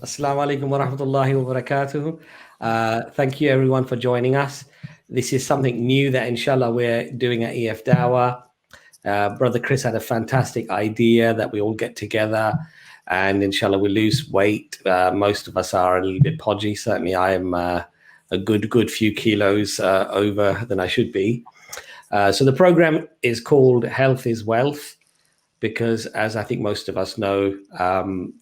Assalamu alaikum wa rahmatullahi wa barakatuh. Thank you everyone for joining us. This is something new that inshallah we're doing at EFDawah. Brother Chris had a fantastic idea that we all get together and inshallah we lose weight. Most of us are a little bit podgy. Certainly I am a good few kilos over than I should be. So the program is called Health is Wealth, because as I think most of us know,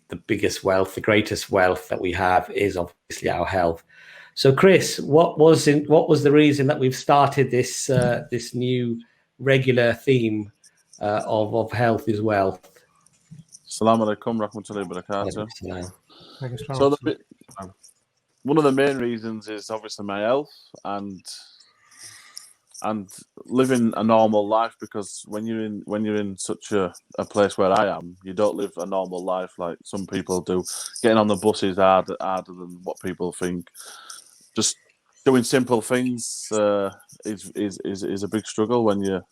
the biggest wealth, the greatest wealth that we have is obviously our health. So Chris, what was the reason that we've started this this new regular theme of health is wealth? Assalamu alaikum rahmatullahi wa barakatuh. So one of the main reasons is obviously my health and living a normal life, because when you're in such a place where I am, you don't live a normal life like some people do. Getting on the bus is harder than what people think. Just doing simple things is a big struggle when you're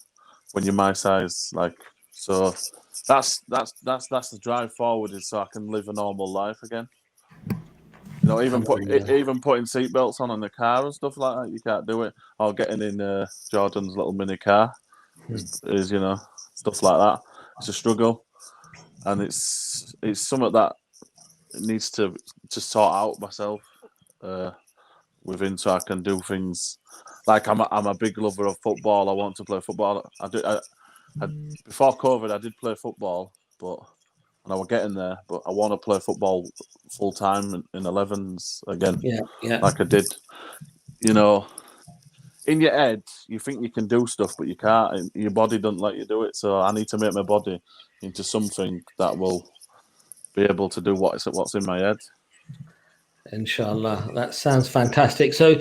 my size. Like, so that's the drive forward, is so I can live a normal life again. You know, even putting seatbelts on in the car and stuff like that, you can't do it. Or getting in Jordan's little mini car is you know, stuff like that. It's a struggle, and it's something that needs to sort out myself within, so I can do things. Like I'm a big lover of football. I want to play football. Before COVID, I did play football, and I was getting there, but I want to play football full time in 11s again. Yeah. Like I did. You know, in your head, you think you can do stuff, but you can't. Your body doesn't let you do it. So I need to make my body into something that will be able to do what's in my head. Inshallah, that sounds fantastic. So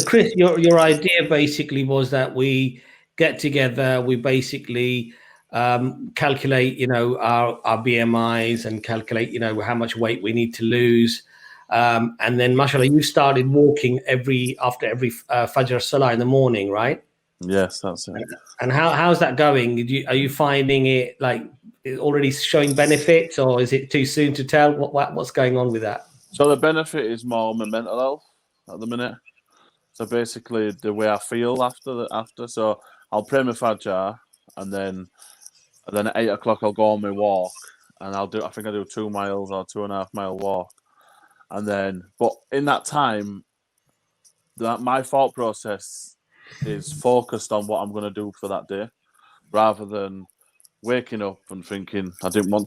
Chris, your idea basically was that we get together, we basically calculate, you know, our BMIs and calculate, you know, how much weight we need to lose. And then, mashallah, you started walking after every Fajr Salah in the morning, right? Yes, that's it. And how's that going? Are you finding it like already showing benefits, or is it too soon to tell? What's going on with that? So the benefit is more my mental health at the minute. So basically, the way I feel after. So I'll pray my Fajr, and then at 8 o'clock I'll go on my walk, and I think I do 2 miles or 2.5 mile walk, and then but in that time, my thought process is focused on what I'm going to do for that day, rather than waking up and thinking I didn't even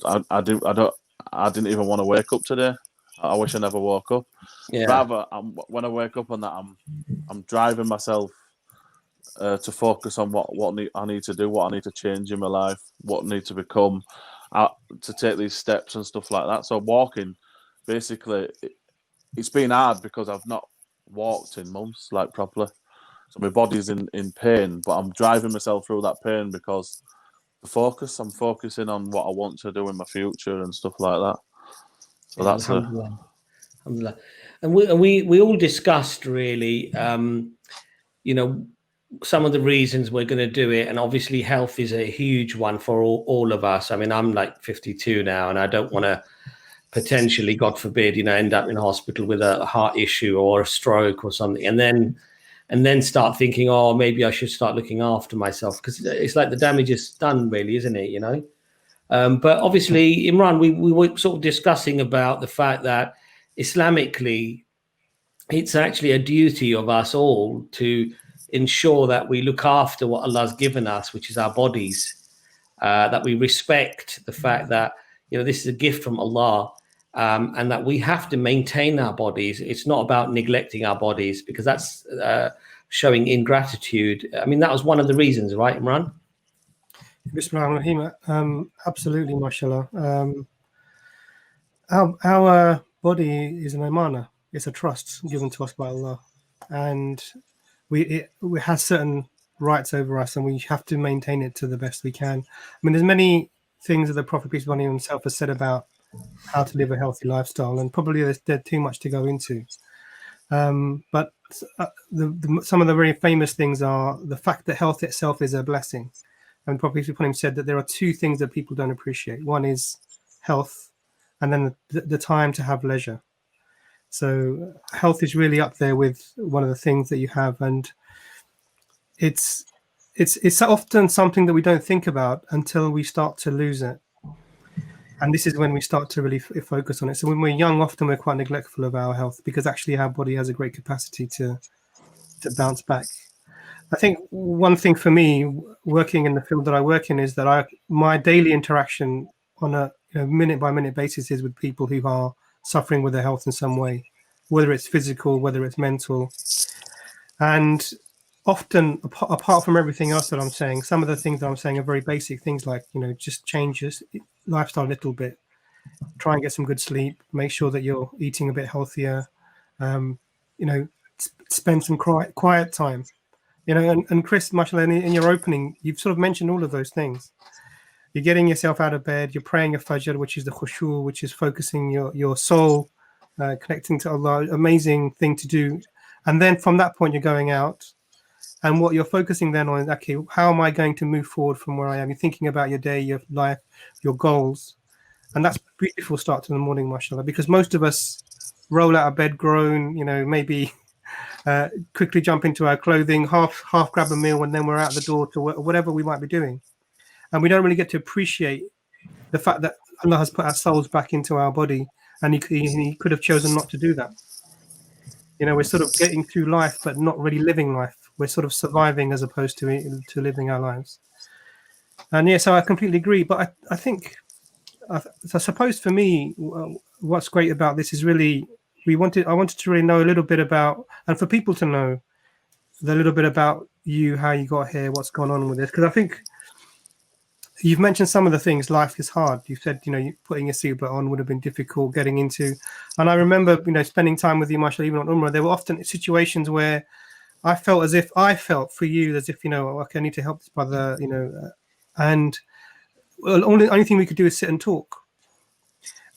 want to wake up today. I wish I never woke up. Yeah. Rather, when I wake up on that, I'm driving myself to focus on what I need to do, what I need to change in my life, what I need to become, to take these steps and stuff like that. So walking, basically, it's been hard because I've not walked in months, like properly. So my body's in pain, but I'm driving myself through that pain because I'm focusing on what I want to do in my future and stuff like that. So that's Alhamdulillah. And we all discussed really, you know, some of the reasons we're going to do it, and obviously health is a huge one for all of us. I mean, I'm like 52 now, and I don't want to potentially, God forbid, you know, end up in hospital with a heart issue or a stroke or something, and then start thinking, oh, maybe I should start looking after myself, because it's like the damage is done, really, isn't it? You know. But obviously, Imran, we were sort of discussing about the fact that Islamically, it's actually a duty of us all to ensure that we look after what Allah's given us, which is our bodies, that we respect the fact that, you know, this is a gift from Allah, and that we have to maintain our bodies. It's not about neglecting our bodies, because that's showing ingratitude. I mean, that was one of the reasons, right, Imran? Bismillahirrahmanirrahim. Absolutely, mashallah. our body is an amana. It's a trust given to us by Allah, and we have certain rights over us, and we have to maintain it to the best we can. I mean, there's many things that the Prophet peace be upon him himself has said about how to live a healthy lifestyle, and probably there's too much to go into. But some of the very famous things are the fact that health itself is a blessing. And Prophet peace be upon him said that there are two things that people don't appreciate. One is health, and then the time to have leisure. So health is really up there with one of the things that you have, and it's often something that we don't think about until we start to lose it. And this is when we start to really focus on it. So when we're young, often we're quite neglectful of our health because actually our body has a great capacity to bounce back. I think one thing for me, working in the field that I work in, is that my daily interaction on a minute by minute basis is with people who are suffering with their health in some way, whether it's physical, whether it's mental. And often, apart from everything else that I'm saying, some of the things that I'm saying are very basic things like, just change your lifestyle a little bit, try and get some good sleep, make sure that you're eating a bit healthier, spend some quiet time, and Chris, mashallah, in your opening, you've sort of mentioned all of those things. You're getting yourself out of bed, you're praying a fajr, which is the khushu, which is focusing your soul, connecting to Allah, amazing thing to do. And then from that point, you're going out. And what you're focusing then on is, okay, how am I going to move forward from where I am? You're thinking about your day, your life, your goals. And that's a beautiful start to the morning, mashallah, because most of us roll out of bed grown, maybe quickly jump into our clothing, half grab a meal, and then we're out the door to whatever we might be doing. And we don't really get to appreciate the fact that Allah has put our souls back into our body, and he could have chosen not to do that. We're sort of getting through life, but not really living life. We're sort of surviving as opposed to living our lives. And yeah, so I completely agree. But I think, I suppose for me, what's great about this is really, I wanted to really know a little bit about, and for people to know a little bit about you, how you got here, what's gone on with this. Because I think you've mentioned some of the things. Life is hard. You said, putting your seatbelt on would have been difficult, getting into. And I remember, spending time with you, mashallah, even on Umrah, there were often situations where I felt for you as if, okay, I need to help this brother, and the only thing we could do is sit and talk.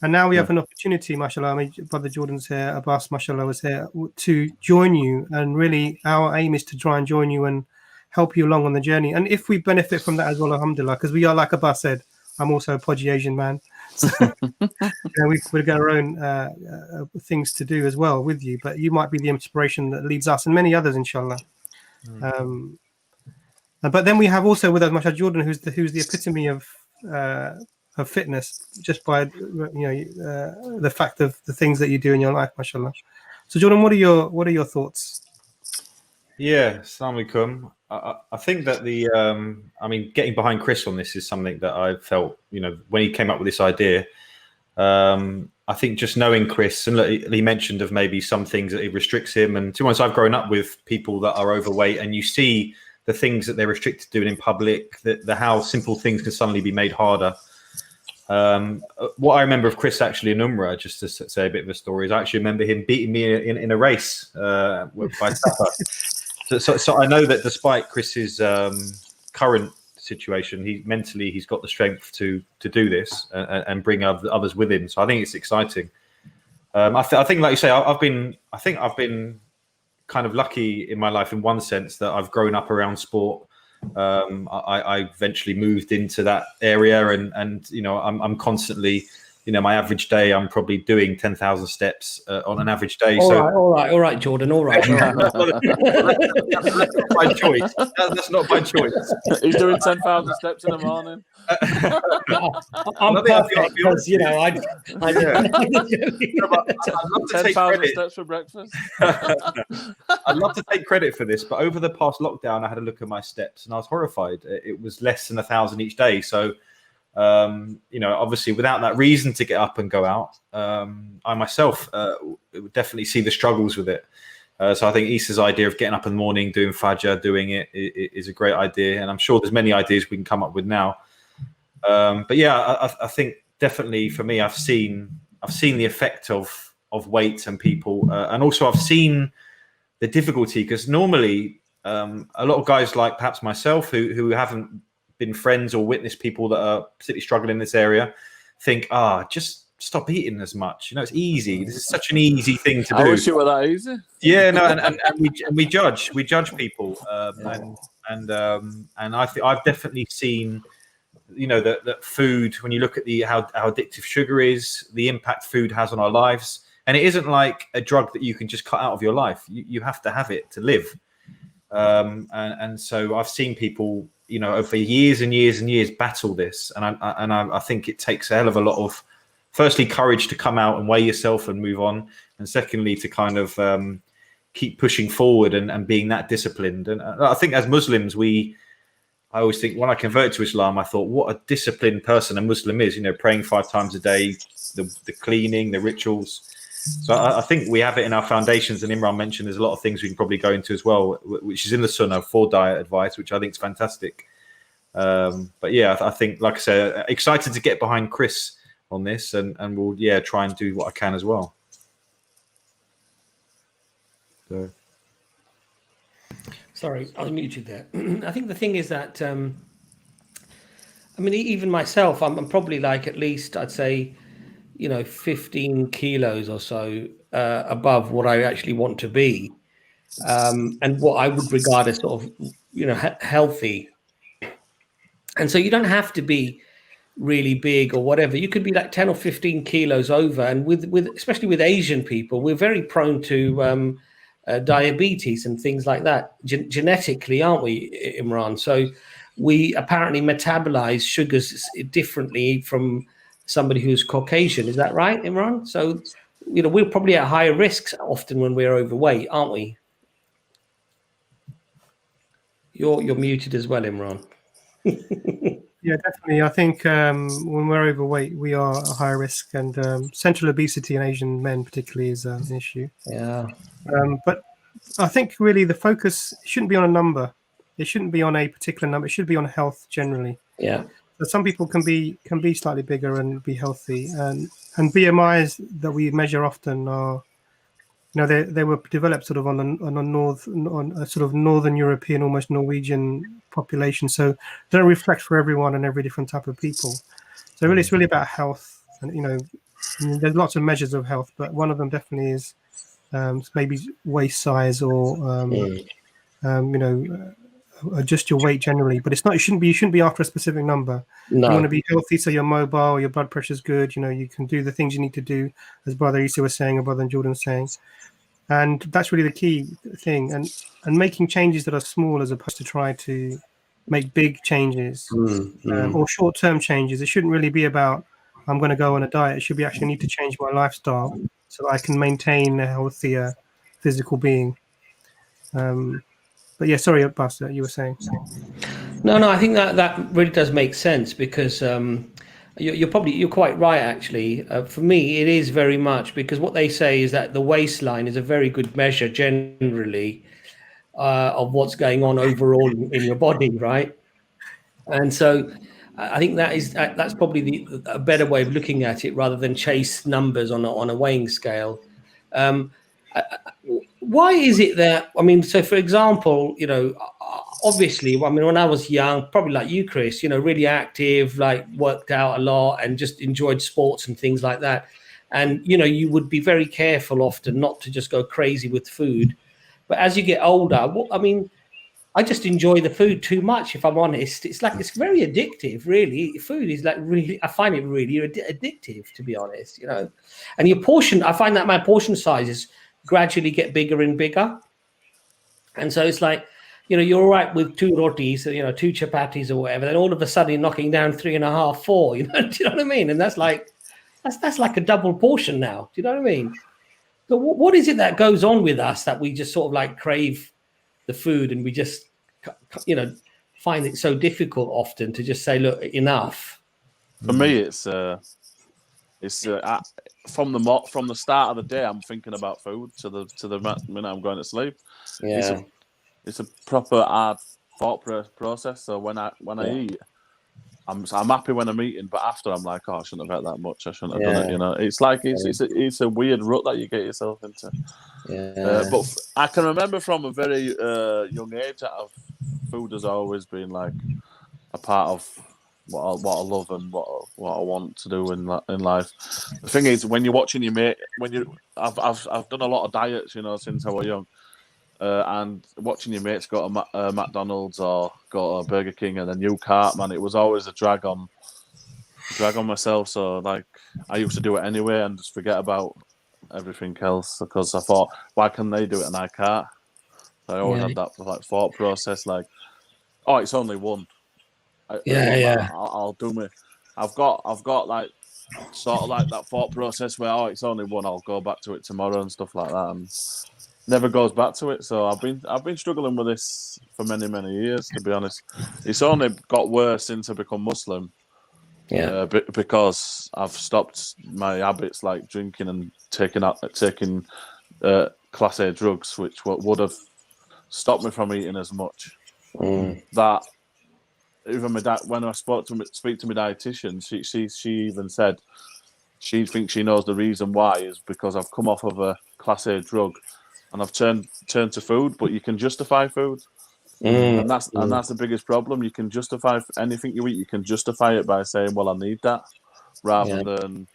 And now we have an opportunity, mashallah. I mean, Brother Jordan's here, Abbas, mashallah, was here to join you. And really, our aim is to try and join you and help you along on the journey. And if we benefit from that as well, alhamdulillah, because we are, like Abbas said, I'm also a podgy Asian man. So, we've got our own things to do as well with you. But you might be the inspiration that leads us and many others, inshallah. But then we have also with us, mashallah, Jordan, who's the epitome of fitness, just by the fact of the things that you do in your life, mashallah. So Jordan, what are your thoughts? Yeah, assalamu alaikum. I think that getting behind Chris on this is something that I felt, when he came up with this idea. I think just knowing Chris, and he mentioned of maybe some things that it restricts him. And to be honest, I've grown up with people that are overweight, and you see the things that they're restricted doing in public, how simple things can suddenly be made harder. What I remember of Chris actually in Umrah, just to say a bit of a story, is I actually remember him beating me in a race by Safa. So I know that despite Chris's current situation, he's got the strength to do this and bring others with him. So I think it's exciting. I think, like you say, I've been kind of lucky in my life in one sense that I've grown up around sport. I eventually moved into that area, and I'm constantly, my average day, I'm probably doing 10,000 steps on an average day. All right, Jordan. All right. That's not my choice. That's not my choice. He's doing 10,000 steps in the morning. I'm perfect because I'd love to take 10,000 steps for breakfast. I'd love to take credit for this, but over the past lockdown, I had a look at my steps and I was horrified. It was less than 1,000 each day. So, obviously, without that reason to get up and go out, I myself would definitely see the struggles with it. So I think Issa's idea of getting up in the morning, doing Fajr, doing it is a great idea. And I'm sure there's many ideas we can come up with now. But yeah, I think definitely for me, I've seen I've seen the effect of weight and people, and also I've seen the difficulty, because normally a lot of guys like perhaps myself who haven't been friends or witnessed people that are particularly struggling in this area think, just stop eating as much. It's easy. This is such an easy thing to do. I wish it were that easy. Yeah, no, and we judge people, and I think I've definitely seen, that food, when you look at how addictive sugar is, the impact food has on our lives, and it isn't like a drug that you can just cut out of your life. You have to have it to live, and so I've seen people, over years and years and years battle this, and I think it takes a hell of a lot of, firstly, courage to come out and weigh yourself and move on, and secondly, to kind of keep pushing forward and being that disciplined. And I think as Muslims, I always think, when I converted to Islam, I thought, what a disciplined person a Muslim is, praying 5 times a day, the cleaning, the rituals. So I think we have it in our foundations, and Imran mentioned there's a lot of things we can probably go into as well, which is in the Sunnah for diet advice, which I think is fantastic. But yeah, I think, like I said, excited to get behind Chris on this, and we'll try and do what I can as well. So. Sorry, I was muted there. I think the thing is that even myself, I'm probably like, at least I'd say 15 kilos or so above what I actually want to be, and what I would regard as sort of healthy. And so you don't have to be really big or whatever. You could be like 10 or 15 kilos over, and with especially with Asian people, we're very prone to diabetes and things like that genetically, aren't we, Imran? So we apparently metabolize sugars differently from somebody who's Caucasian. Is that right, Imran? So we're probably at higher risks often when we're overweight, aren't we? You're muted as well, Imran. Yeah, definitely. I think when we're overweight, we are at higher risk, and central obesity in Asian men particularly is an issue. Yeah. But I think really the focus shouldn't be on a number. It shouldn't be on a particular number. It should be on health generally. Yeah. So some people can be slightly bigger and be healthy, and BMIs that we measure often are, they were developed sort of on a sort of Northern European, almost Norwegian population. So they don't reflect for everyone and every different type of people. So really, it's really about health, and there's lots of measures of health, but one of them definitely is maybe waist size, or adjust your weight generally. But you shouldn't be after a specific number. No. You want to be healthy, so you're mobile, your blood pressure's good, you can do the things you need to do, as Brother Isa was saying, or Brother Jordan was saying. And that's really the key thing, and making changes that are small as opposed to try to make big changes or short-term changes. It shouldn't really be about, I'm going to go on a diet. It should be, actually, I need to change my lifestyle so that I can maintain a healthier physical being. But yeah, sorry, Pastor, you were saying. No, I think that really does make sense, because you're quite right, actually. For me, it is very much, because what they say is that the waistline is a very good measure generally of what's going on overall in your body, right? And so I think that's probably a better way of looking at it, rather than chase numbers on a weighing scale. Why is it that, so for example, obviously, when I was young, probably like you, Chris, really active, like worked out a lot and just enjoyed sports and things like that. And, you would be very careful often not to just go crazy with food. But as you get older, I just enjoy the food too much, if I'm honest. It's very addictive, really. Food is I find it really addictive, to be honest, And your portion, I find that my portion sizes gradually get bigger and bigger. And so it's like, you're all right with 2 rotis, 2 chapatis or whatever. Then all of a sudden you're knocking down 3.5, 4, do you know what I mean? And that's like a double portion now. Do you know what I mean? So what is it that goes on with us that we just sort of crave the food, and we just, find it so difficult often to just say, look, enough? For me, it's from the start of the day, I'm thinking about food to the minute I'm going to sleep. Yeah, it's a proper hard thought process. So when I eat, I'm happy when I'm eating, but after I'm like, oh, I shouldn't have had that much. I shouldn't have done it. You know, it's like it's a weird rut that you get yourself into. But I can remember from a very young age that food has always been like a part of what I love and what I want to do in life. The thing is, when you're watching your mate, I've done a lot of diets, you know, since I was young, and watching your mates go to McDonald's or go to Burger King and a new cart, man, it was always a drag on myself. So like, I used to do it anyway and just forget about everything else because I thought, why can they do it and I can't? So I always had that like thought process, like, oh, it's only one. I'll do me. I've got like sort of like that thought process where, oh, it's only one. I'll go back to it tomorrow and stuff like that, and never goes back to it. So I've been struggling with this for many years, to be honest. It's only got worse since I become Muslim. Because I've stopped my habits like drinking and taking class A drugs, which would have stopped me from eating as much. That even my dad, when I speak to my dietitian, she even said she thinks she knows the reason why is because I've come off of a class A drug and I've turned to food, but you can justify food. And that's the biggest problem. You can justify anything you eat. You can justify it by saying, "Well, I need that," rather than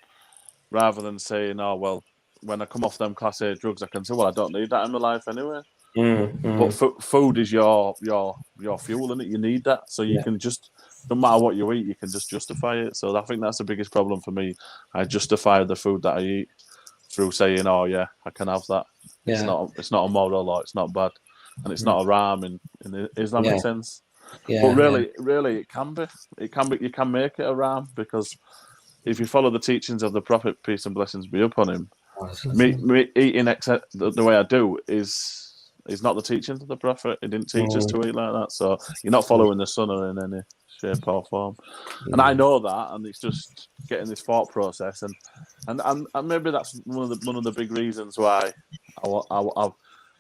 saying, "Oh, well, when I come off them class A drugs, I can say, well, I don't need that in my life anyway." But food is your fuel, isn't it? You need that, so you can just, no matter what you eat, you can just justify it. So I think that's the biggest problem for me. I justify the food that I eat through saying, "Oh yeah, I can have that." It's not immoral or it's not bad, and it's not a ram in the Islamic sense. But really, it can be. You can make it a ram, because if you follow the teachings of the Prophet, peace and blessings be upon him, me eating the way I do is not the teachings of the Prophet. He didn't teach us to eat like that. So you're not following the Sunnah in any shape or form. And I know that, and it's just getting this thought process, and maybe that's one of the big reasons why I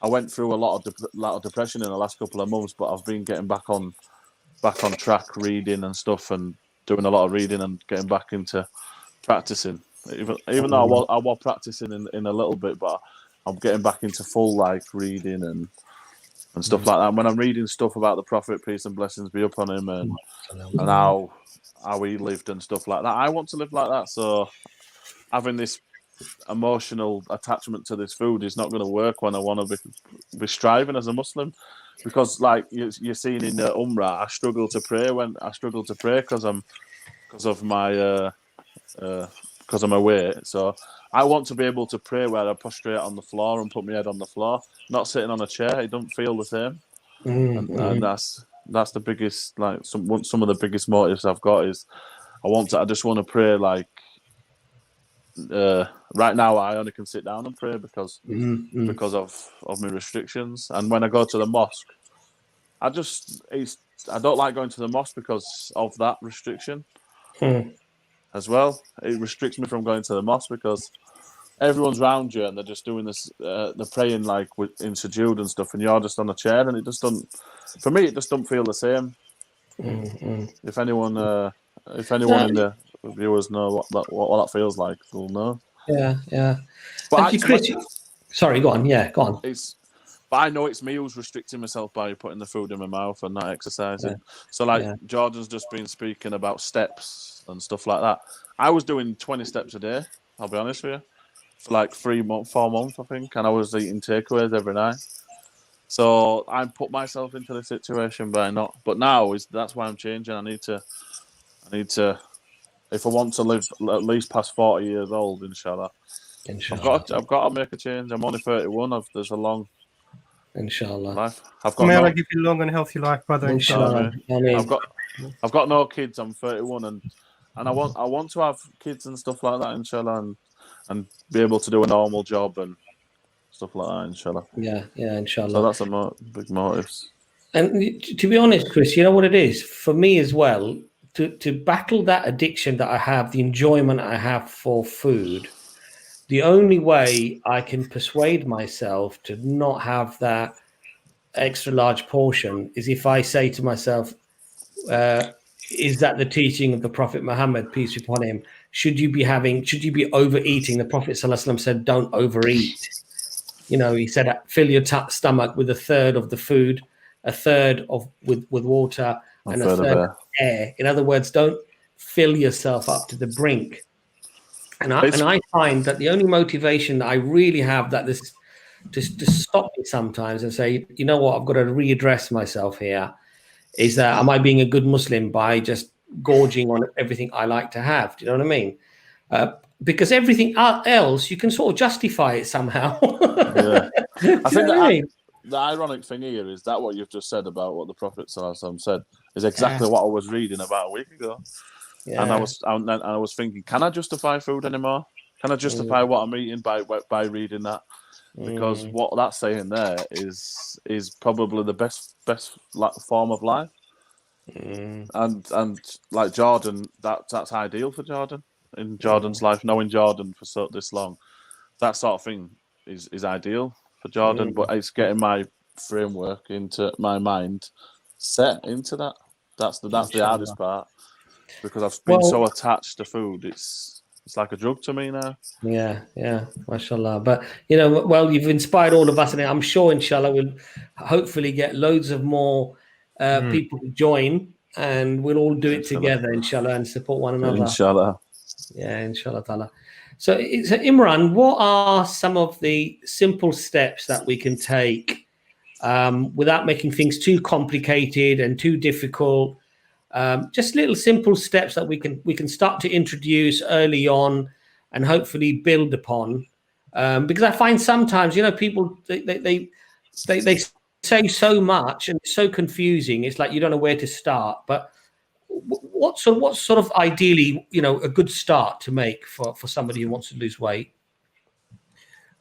went through a lot of depression in the last couple of months. But I've been getting back on track, reading and stuff, and doing a lot of reading and getting back into practicing. Even though I was practicing in a little bit, but I'm getting back into full like reading and stuff like that. And when I'm reading stuff about the Prophet, peace and blessings be upon him, and how he lived and stuff like that, I want to live like that. So having this emotional attachment to this food is not going to work when I want to be striving as a Muslim, because like you're seeing in the Umrah, I struggle to pray because of my weight. So I want to be able to pray where I prostrate on the floor and put my head on the floor, not sitting on a chair. It don't feel the same. And that's the biggest, like some of the biggest motives I've got is I just want to pray like right now I only can sit down and pray because of my restrictions. And when I go to the mosque, I don't like going to the mosque because of that restriction. As well, it restricts me from going to the mosque because everyone's around you and they're just doing this. They're praying like in sujood and stuff, and you're just on a chair, and it just doesn't. For me, it just doesn't feel the same. If anyone in the viewers know what that feels like, they'll know. Yeah. But Chris, sorry, go on. Yeah, go on. But I know it's me who's restricting myself by putting the food in my mouth and not exercising. So Jordan's just been speaking about steps and stuff like that. I was doing 20 steps a day, I'll be honest with you, for like 4 months, I think. And I was eating takeaways every night. So I put myself into the situation by not. But now that's why I'm changing. I need to, if I want to live at least past 40 years old, inshallah. I've got to make a change. I'm only 31. There's a long... Inshallah. Life. May Allah give you a long and healthy life, brother. Inshallah. I've got no kids. I'm 31, and I want to have kids and stuff like that, inshallah, and be able to do a normal job and stuff like that, inshallah. Yeah, inshallah. So that's a big motives. And to be honest, Chris, you know what it is for me as well, to battle that addiction that I have, the enjoyment I have for food. The only way I can persuade myself to not have that extra large portion is if I say to myself, is that the teaching of the Prophet Muhammad, peace be upon him? Should you be overeating? The Prophet ﷺ said, don't overeat. You know, he said, fill your stomach with a third of the food, a third of with water, and a third of air. In other words, don't fill yourself up to the brink. And I find that the only motivation that I really have that this to stop me sometimes and say, you know what, I've got to readdress myself here, is that am I being a good Muslim by just gorging on everything I like to have? Do you know what I mean? Because everything else, you can sort of justify it somehow. Yeah. I think the ironic thing here is that what you've just said about what the Prophet ﷺ said is exactly what I was reading about a week ago. Yeah. And I was thinking, can I justify food anymore? Can I justify what I'm eating by reading that? Because what that's saying there is probably the best form of life. And like Jordan, that's ideal for Jordan in Jordan's life. Knowing Jordan for this long, that sort of thing is ideal for Jordan. But it's getting my framework into my mind set into that. That's the hardest part, because I've been so attached to food. It's like a drug to me now. Yeah, mashallah. But you know, well, you've inspired all of us, and I'm sure, inshallah, we'll hopefully get loads of more people to join, and we'll all do it together, inshallah, and support one another. Inshallah. Yeah, inshallah ta'ala. So Imran, what are some of the simple steps that we can take without making things too complicated and too difficult? Just little simple steps that we can start to introduce early on and hopefully build upon. Because I find sometimes, you know, people they say so much and it's so confusing. It's like you don't know where to start. But what sort of ideally, you know, a good start to make for somebody who wants to lose weight?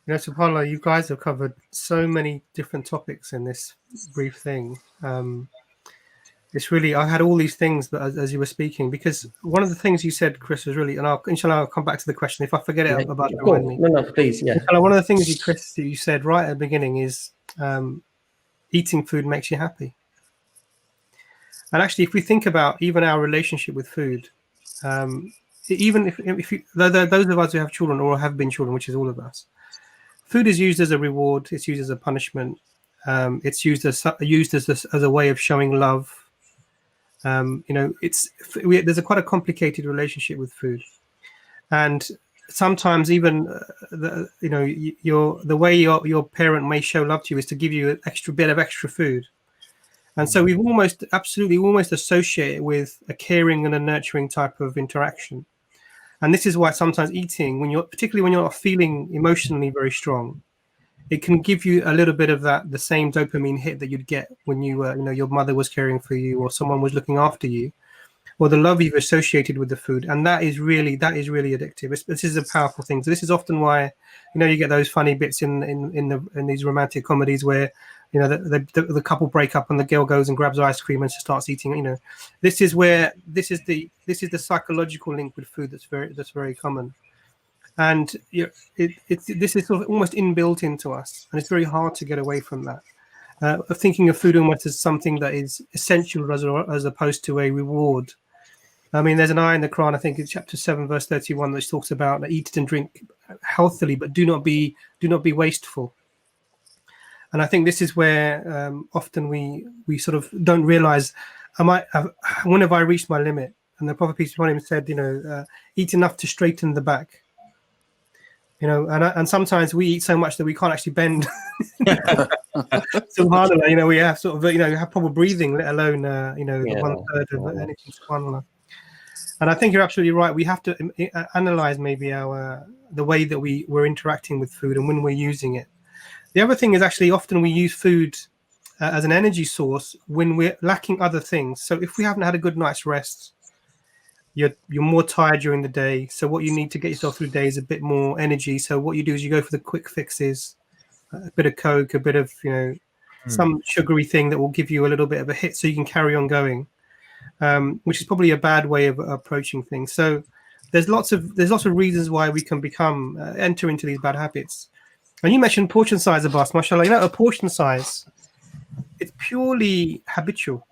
You know, SubhanAllah, you guys have covered so many different topics in this brief thing. It's really, I had all these things, but as you were speaking, because one of the things you said, Chris, was really, and inshallah, I'll come back to the question. If I forget it about it, remind me. No, please, yeah. Inshallah, one of the things Chris, you said right at the beginning is eating food makes you happy. And actually, if we think about even our relationship with food, even if you, those of us who have children or have been children, which is all of us, food is used as a reward. It's used as a punishment. It's used as a way of showing love. You know, there's quite a complicated relationship with food, and sometimes even the way your parent may show love to you is to give you an extra bit of extra food, and so we've almost associate it with a caring and a nurturing type of interaction. And this is why sometimes eating, particularly when you're not feeling emotionally very strong, it can give you a little bit of the same dopamine hit that you'd get when your mother was caring for you or someone was looking after you, or the love you've associated with the food, and that is really addictive. This is a powerful thing. So this is often why, you know, you get those funny bits in these romantic comedies where, you know, the couple break up and the girl goes and grabs ice cream and starts eating. You know, this is the psychological link with food that's very common. And this is sort of almost inbuilt into us, and it's very hard to get away from that. Of thinking of food almost as something that is essential as opposed to a reward. I mean, there's an ayah in the Quran, I think in chapter 7, verse 31, which talks about eat and drink healthily, but do not be wasteful. And I think this is where often we sort of don't realize, when have I reached my limit? And the Prophet peace be upon him said, you know, eat enough to straighten the back. You know, and sometimes we eat so much that we can't actually bend. SubhanAllah, you know, we have sort of, you know, have trouble breathing, let alone, you know, 1/3 of anything. SubhanAllah. And I think you're absolutely right. We have to analyze maybe the way that we're interacting with food and when we're using it. The other thing is actually often we use food as an energy source when we're lacking other things. So if we haven't had a good night's rest, you're more tired during the day. So what you need to get yourself through the day is a bit more energy. So what you do is you go for the quick fixes, a bit of Coke, a bit of, you know, some sugary thing that will give you a little bit of a hit so you can carry on going, which is probably a bad way of approaching things. So there's lots of reasons why we can enter into these bad habits. And you mentioned portion size, Abbas, mashallah. You know, a portion size, it's purely habitual.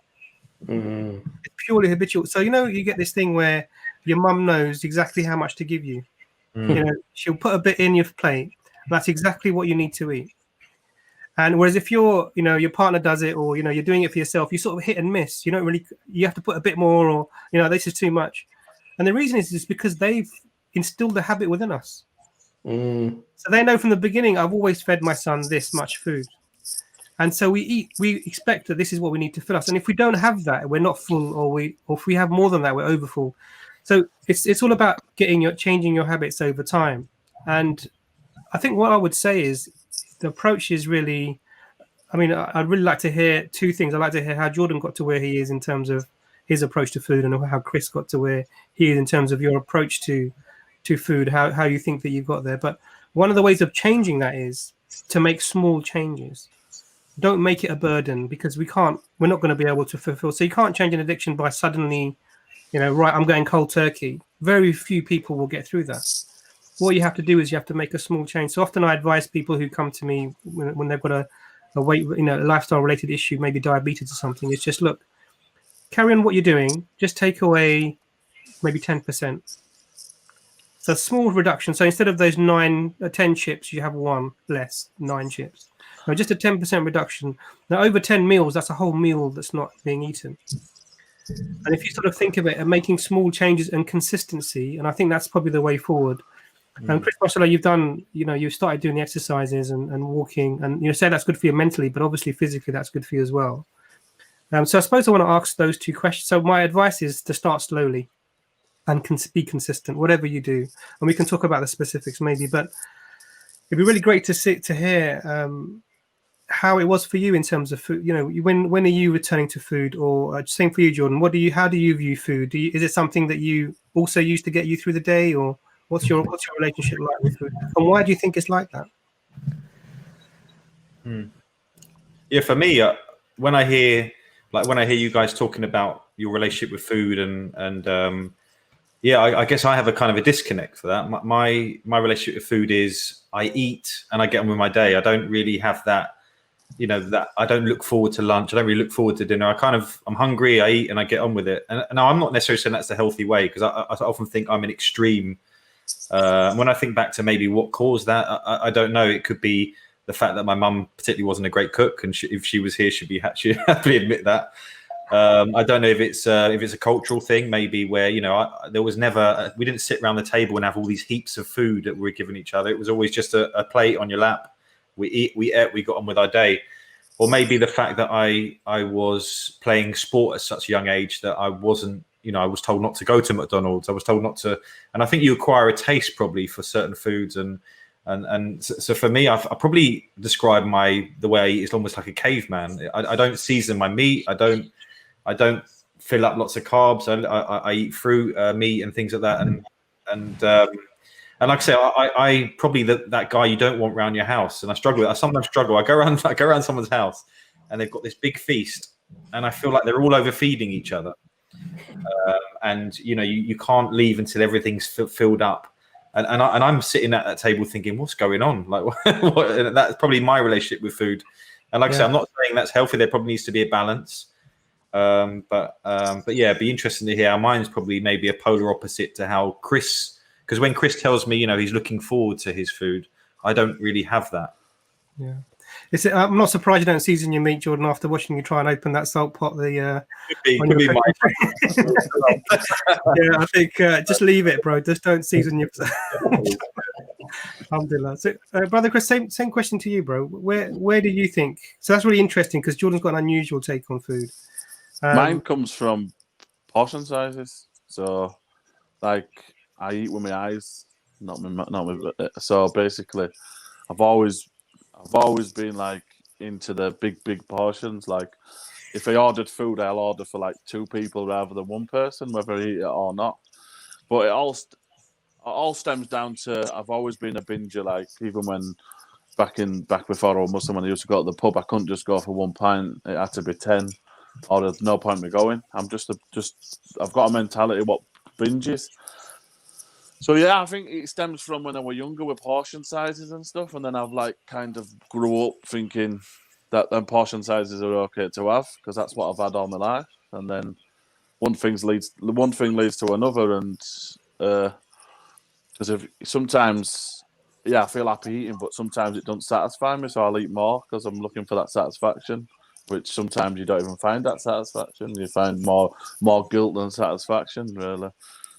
It's purely habitual. So you get this thing where your mum knows exactly how much to give you. She'll put a bit in your plate. That's exactly what you need to eat. And whereas if your partner does it, or you're doing it for yourself, you sort of hit and miss. You don't really. You have to put a bit more, or this is too much. And the reason is because they've instilled the habit within us. So they know from the beginning, I've always fed my son this much food. And so we expect that this is what we need to fill us. And if we don't have that, we're not full, or if we have more than that, we're overfull. So it's all about changing your habits over time. And I think what I would say is the approach is really, I'd really like to hear two things. I'd like to hear how Jordan got to where he is in terms of his approach to food, and how Chris got to where he is in terms of your approach to food, how you think that you got there. But one of the ways of changing that is to make small changes. Don't make it a burden, because we're not going to be able to fulfill. So you can't change an addiction by suddenly, right, I'm going cold turkey. Very few people will get through that. What you have to do is you have to make a small change. So often I advise people who come to me when they've got a weight, a lifestyle related issue, maybe diabetes or something. It's just, look, carry on what you're doing. Just take away maybe 10%. So small reduction. So instead of those 10 chips, you have 1 less, 9 chips. Now, just a 10% reduction. Now, over 10 meals, that's a whole meal that's not being eaten. And if you sort of think of it and making small changes and consistency, and I think that's probably the way forward. And Chris, Marcelo, you've done, you've started doing the exercises and walking, and say that's good for you mentally, but obviously physically that's good for you as well. So I suppose I want to ask those two questions. So my advice is to start slowly and be consistent, whatever you do. And we can talk about the specifics maybe, but it'd be really great to hear how it was for you in terms of food. When are you returning to food, or same for you, Jordan? How do you view food? Is it something that you also use to get you through the day, or what's your relationship like with food, and why do you think it's like that? Yeah, for me, when I hear you guys talking about your relationship with food, and I guess I have a kind of a disconnect for that. My relationship with food is I eat and I get on with my day. I don't really have that, that I don't look forward to lunch. I don't really look forward to dinner. I'm hungry, I eat and I get on with it. And I'm not necessarily saying that's the healthy way, because I often think I'm an extreme. When I think back to maybe what caused that, I don't know. It could be the fact that my mum particularly wasn't a great cook, and if she was here, she'd happily admit that. I don't know if it's a cultural thing, maybe, where there was never we didn't sit around the table and have all these heaps of food that we were giving each other. It was always just a plate on your lap. We ate, we got on with our day. Or maybe the fact that I was playing sport at such a young age that I wasn't, I was told not to go to McDonald's. I was told not to, and I think you acquire a taste probably for certain foods, and so for me, I probably describe the way I eat is almost like a caveman. I don't season my meat. I don't fill up lots of carbs. I eat fruit, meat, and things like that. And like I say, I probably that guy you don't want around your house. And I struggle. I sometimes struggle. I go around someone's house, and they've got this big feast, and I feel like they're all overfeeding each other. And you can't leave until everything's filled up. And I'm sitting at that table thinking, what's going on? Like, what? That's probably my relationship with food. And like I say, I'm not saying that's healthy. There probably needs to be a balance. But yeah, it'd be interesting to hear how mine's probably maybe a polar opposite to how Chris, because when Chris tells me, he's looking forward to his food, I don't really have that. Yeah. I'm not surprised you don't season your meat, Jordan, after watching you try and open that salt pot. Could be my yeah, I think just leave it, bro. Just don't season your. Alhamdulillah. So, brother Chris, same question to you, bro. Where do you think? So that's really interesting, because Jordan's got an unusual take on food. Mine comes from portion sizes. So, like, I eat with my eyes, not with. So basically, I've always been like into the big portions. Like, if I ordered food, I'll order for like 2 people rather than 1 person, whether I eat it or not. But it all stems down to I've always been a binger. Like, even when back before I was Muslim, when I used to go to the pub, I couldn't just go for 1 pint. It had to be 10, or there's no point in me going. I'm just I've got a mentality what binges. So yeah, I think it stems from when I was younger with portion sizes and stuff, and then I've like kind of grew up thinking that them portion sizes are okay to have, because that's what I've had all my life. and then one thing leads to another, and because sometimes, I feel happy eating, but sometimes it doesn't satisfy me, so I'll eat more because I'm looking for that satisfaction, which sometimes you don't even find that satisfaction. You find more guilt than satisfaction, really.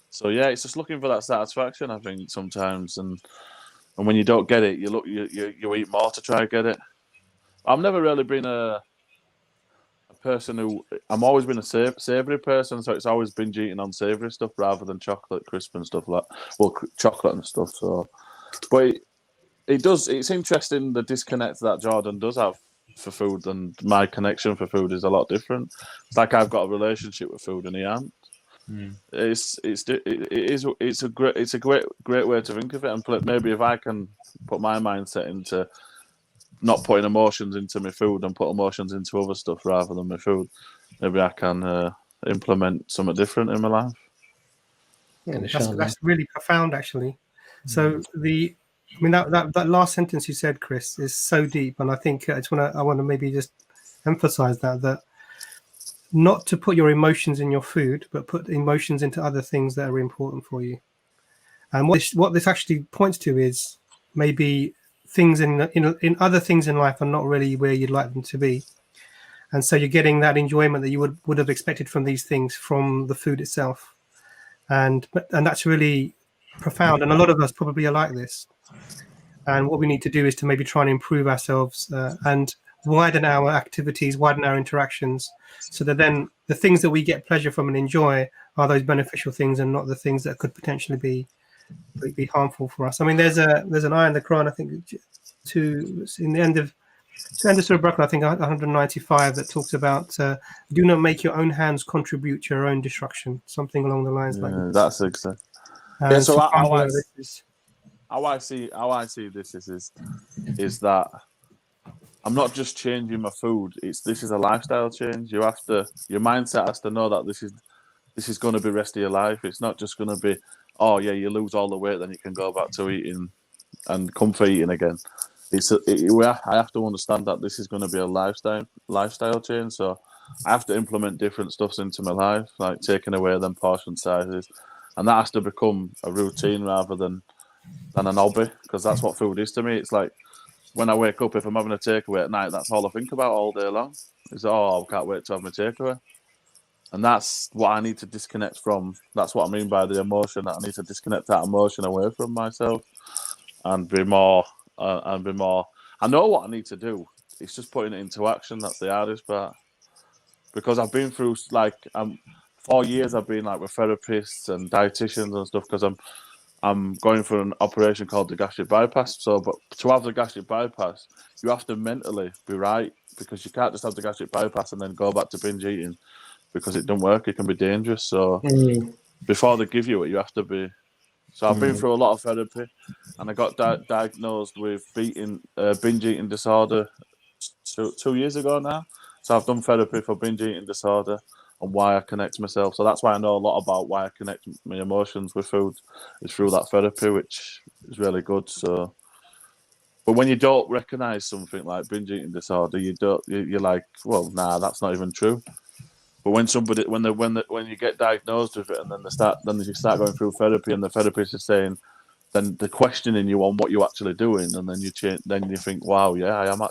So it's just looking for that satisfaction, I think, sometimes, and when you don't get it, you eat more to try and get it. I've never really been a person who, I'm always been a savoury person, so it's always binge eating on savoury stuff rather than chocolate, crisp and stuff like, chocolate and stuff. So, but it's interesting, the disconnect that Jordan does have for food, and my connection for food is a lot different. It's like I've got a relationship with food and he hasn't. It's a great way to think of it, and maybe if I can put my mindset into not putting emotions into my food and put emotions into other stuff rather than my food, maybe I can implement something different in my life. That's really profound, actually. So that last sentence you said, Chris, is so deep, and I think I want to maybe just emphasize that not to put your emotions in your food, but put emotions into other things that are important for you. And what this actually points to is maybe things in other things in life are not really where you'd like them to be, and so you're getting that enjoyment that you would have expected from these things from the food itself, and that's really profound. And a lot of us probably are like this. And what we need to do is to maybe try and improve ourselves and widen our activities, widen our interactions, so that then the things that we get pleasure from and enjoy are those beneficial things and not the things that could potentially be harmful for us. I mean, there's an ayah in the Quran, I think, in the end of Surah Baqarah, I think 195, that talks about do not make your own hands contribute to your own destruction, something along the lines like that. That's exactly. So how I see this is that I'm not just changing my food. This is a lifestyle change. Your mindset has to know that this is going to be the rest of your life. It's not just going to be, you lose all the weight, then you can go back to eating and comfort eating again. I have to understand that this is going to be a lifestyle change. So I have to implement different stuffs into my life, like taking away them portion sizes, and that has to become a routine rather than an hobby, because that's what food is to me. It's like when I wake up, if I'm having a takeaway at night, that's all I think about all day long. Is I can't wait to have my takeaway. And that's what I need to disconnect from. That's what I mean by the emotion. That I need to disconnect that emotion away from myself and be more. I know what I need to do. It's just putting it into action. That's the hardest part. Because I've been through 4 years. I've been with therapists and dietitians and stuff, because I'm going for an operation called the gastric bypass. But to have the gastric bypass, you have to mentally be right, because you can't just have the gastric bypass and then go back to binge eating, because it don't work. It can be dangerous. So before they give you it, you have to be. So I've been through a lot of therapy, and I got diagnosed with binge eating disorder 2 years ago now. So I've done therapy for binge eating disorder and why I connect myself. So that's why I know a lot about why I connect my emotions with food, is through that therapy, which is really good. So, but when you don't recognize something like binge eating disorder, you're like, well, nah, that's not even true. But when you get diagnosed with it, and then you start going through therapy, and the therapist is saying, then they're questioning you on what you're actually doing, and then you think, wow, yeah, I am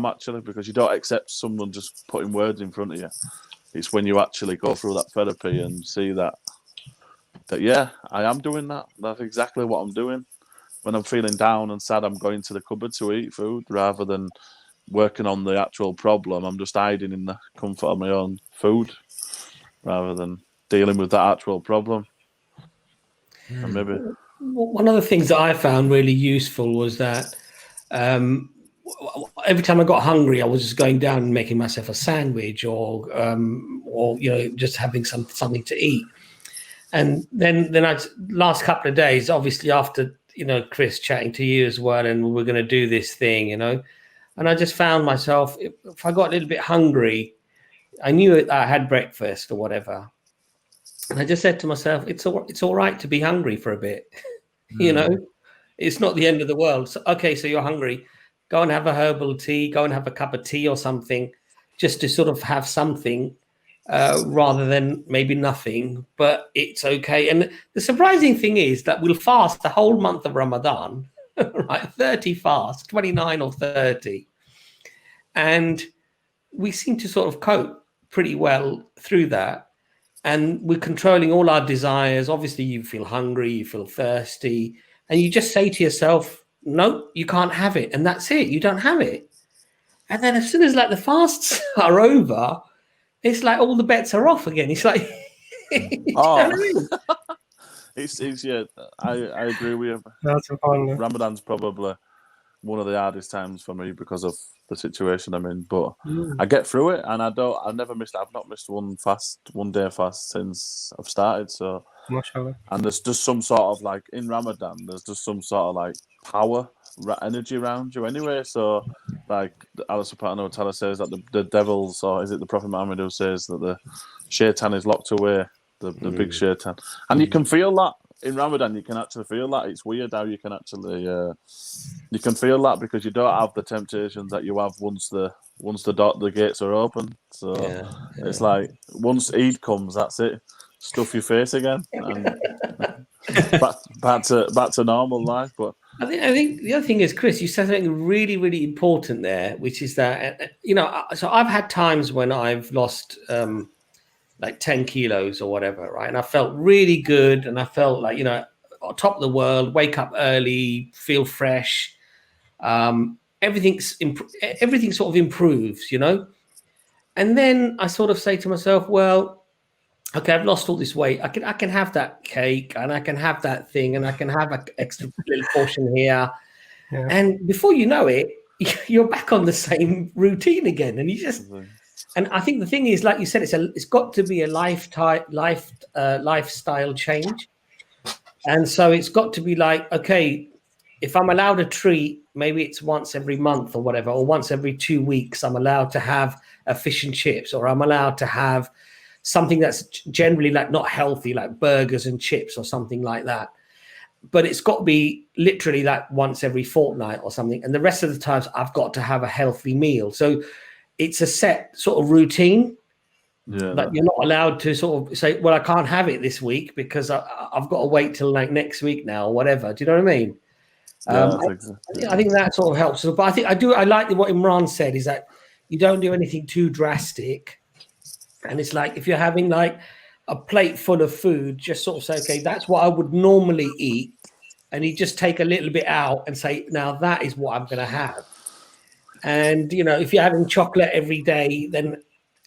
actually, because you don't accept someone just putting words in front of you. It's when you actually go through that therapy and see that yeah, I am doing that. That's exactly what I'm doing. When I'm feeling down and sad, I'm going to the cupboard to eat food rather than working on the actual problem. I'm just hiding in the comfort of my own food rather than dealing with that actual problem. And maybe one of the things that I found really useful was that every time I got hungry, I was just going down and making myself a sandwich, or just having something to eat. And then last couple of days, obviously after Chris chatting to you as well, and we're going to do this thing, and I just found myself, if I got a little bit hungry, I knew I had breakfast or whatever, and I just said to myself, it's all right to be hungry for a bit. It's not the end of the world. So, okay, so you're hungry, go and have a herbal tea, go and have a cup of tea or something, just to sort of have something, rather than maybe nothing, but it's okay. And the surprising thing is that we'll fast the whole month of Ramadan, right? 30 fasts, 29 or 30. And we seem to sort of cope pretty well through that. And we're controlling all our desires. Obviously, you feel hungry, you feel thirsty, and you just say to yourself, no, you can't have it. And that's it. You don't have it. And then as soon as like the fasts are over, it's like all the bets are off again. It's like, it's yeah, I agree with you. That's fun. Ramadan's probably one of the hardest times for me because of the situation I'm in, but I get through it, and I've not missed one day fast since I've started. So, Mashallah. and there's just some sort of like in Ramadan, there's just some sort of like power, energy around you anyway. So, like Allah subhanahu wa ta'ala says that the devils, or is it the Prophet Muhammad who says that the shaitan is locked away, the big shaitan, and you can feel that. In Ramadan, you can actually feel that. It's weird how you can actually you can feel that because you don't have the temptations that you have once the gates are open. So it's like once Eid comes, that's it. Stuff your face again, and back to normal life. But I think the other thing is, Chris, you said something really, really important there, which is that so I've had times when I've lost like 10 kilos or whatever, right? And I felt really good, and I felt like, on top of the world, wake up early, feel fresh. Everything sort of improves, And then I sort of say to myself, well, okay, I've lost all this weight. I can have that cake, and I can have that thing, and I can have an extra little portion here. Yeah. And before you know it, you're back on the same routine again. And you just... And I think the thing is, like you said, it's got to be a lifestyle change. And so it's got to be like, okay, if I'm allowed a treat, maybe it's once every month or whatever, or once every 2 weeks, I'm allowed to have a fish and chips, or I'm allowed to have something that's generally like not healthy, like burgers and chips or something like that. But it's got to be literally like once every fortnight or something. And the rest of the times I've got to have a healthy meal. So it's a set sort of routine that you're not allowed to sort of say, well, I can't have it this week because I've got to wait till like next week now or whatever. Do you know what I mean? I think that sort of helps. But I like what Imran said, is that you don't do anything too drastic. And it's like, if you're having like a plate full of food, just sort of say, okay, that's what I would normally eat. And you just take a little bit out and say, now that is what I'm going to have. And, if you're having chocolate every day, then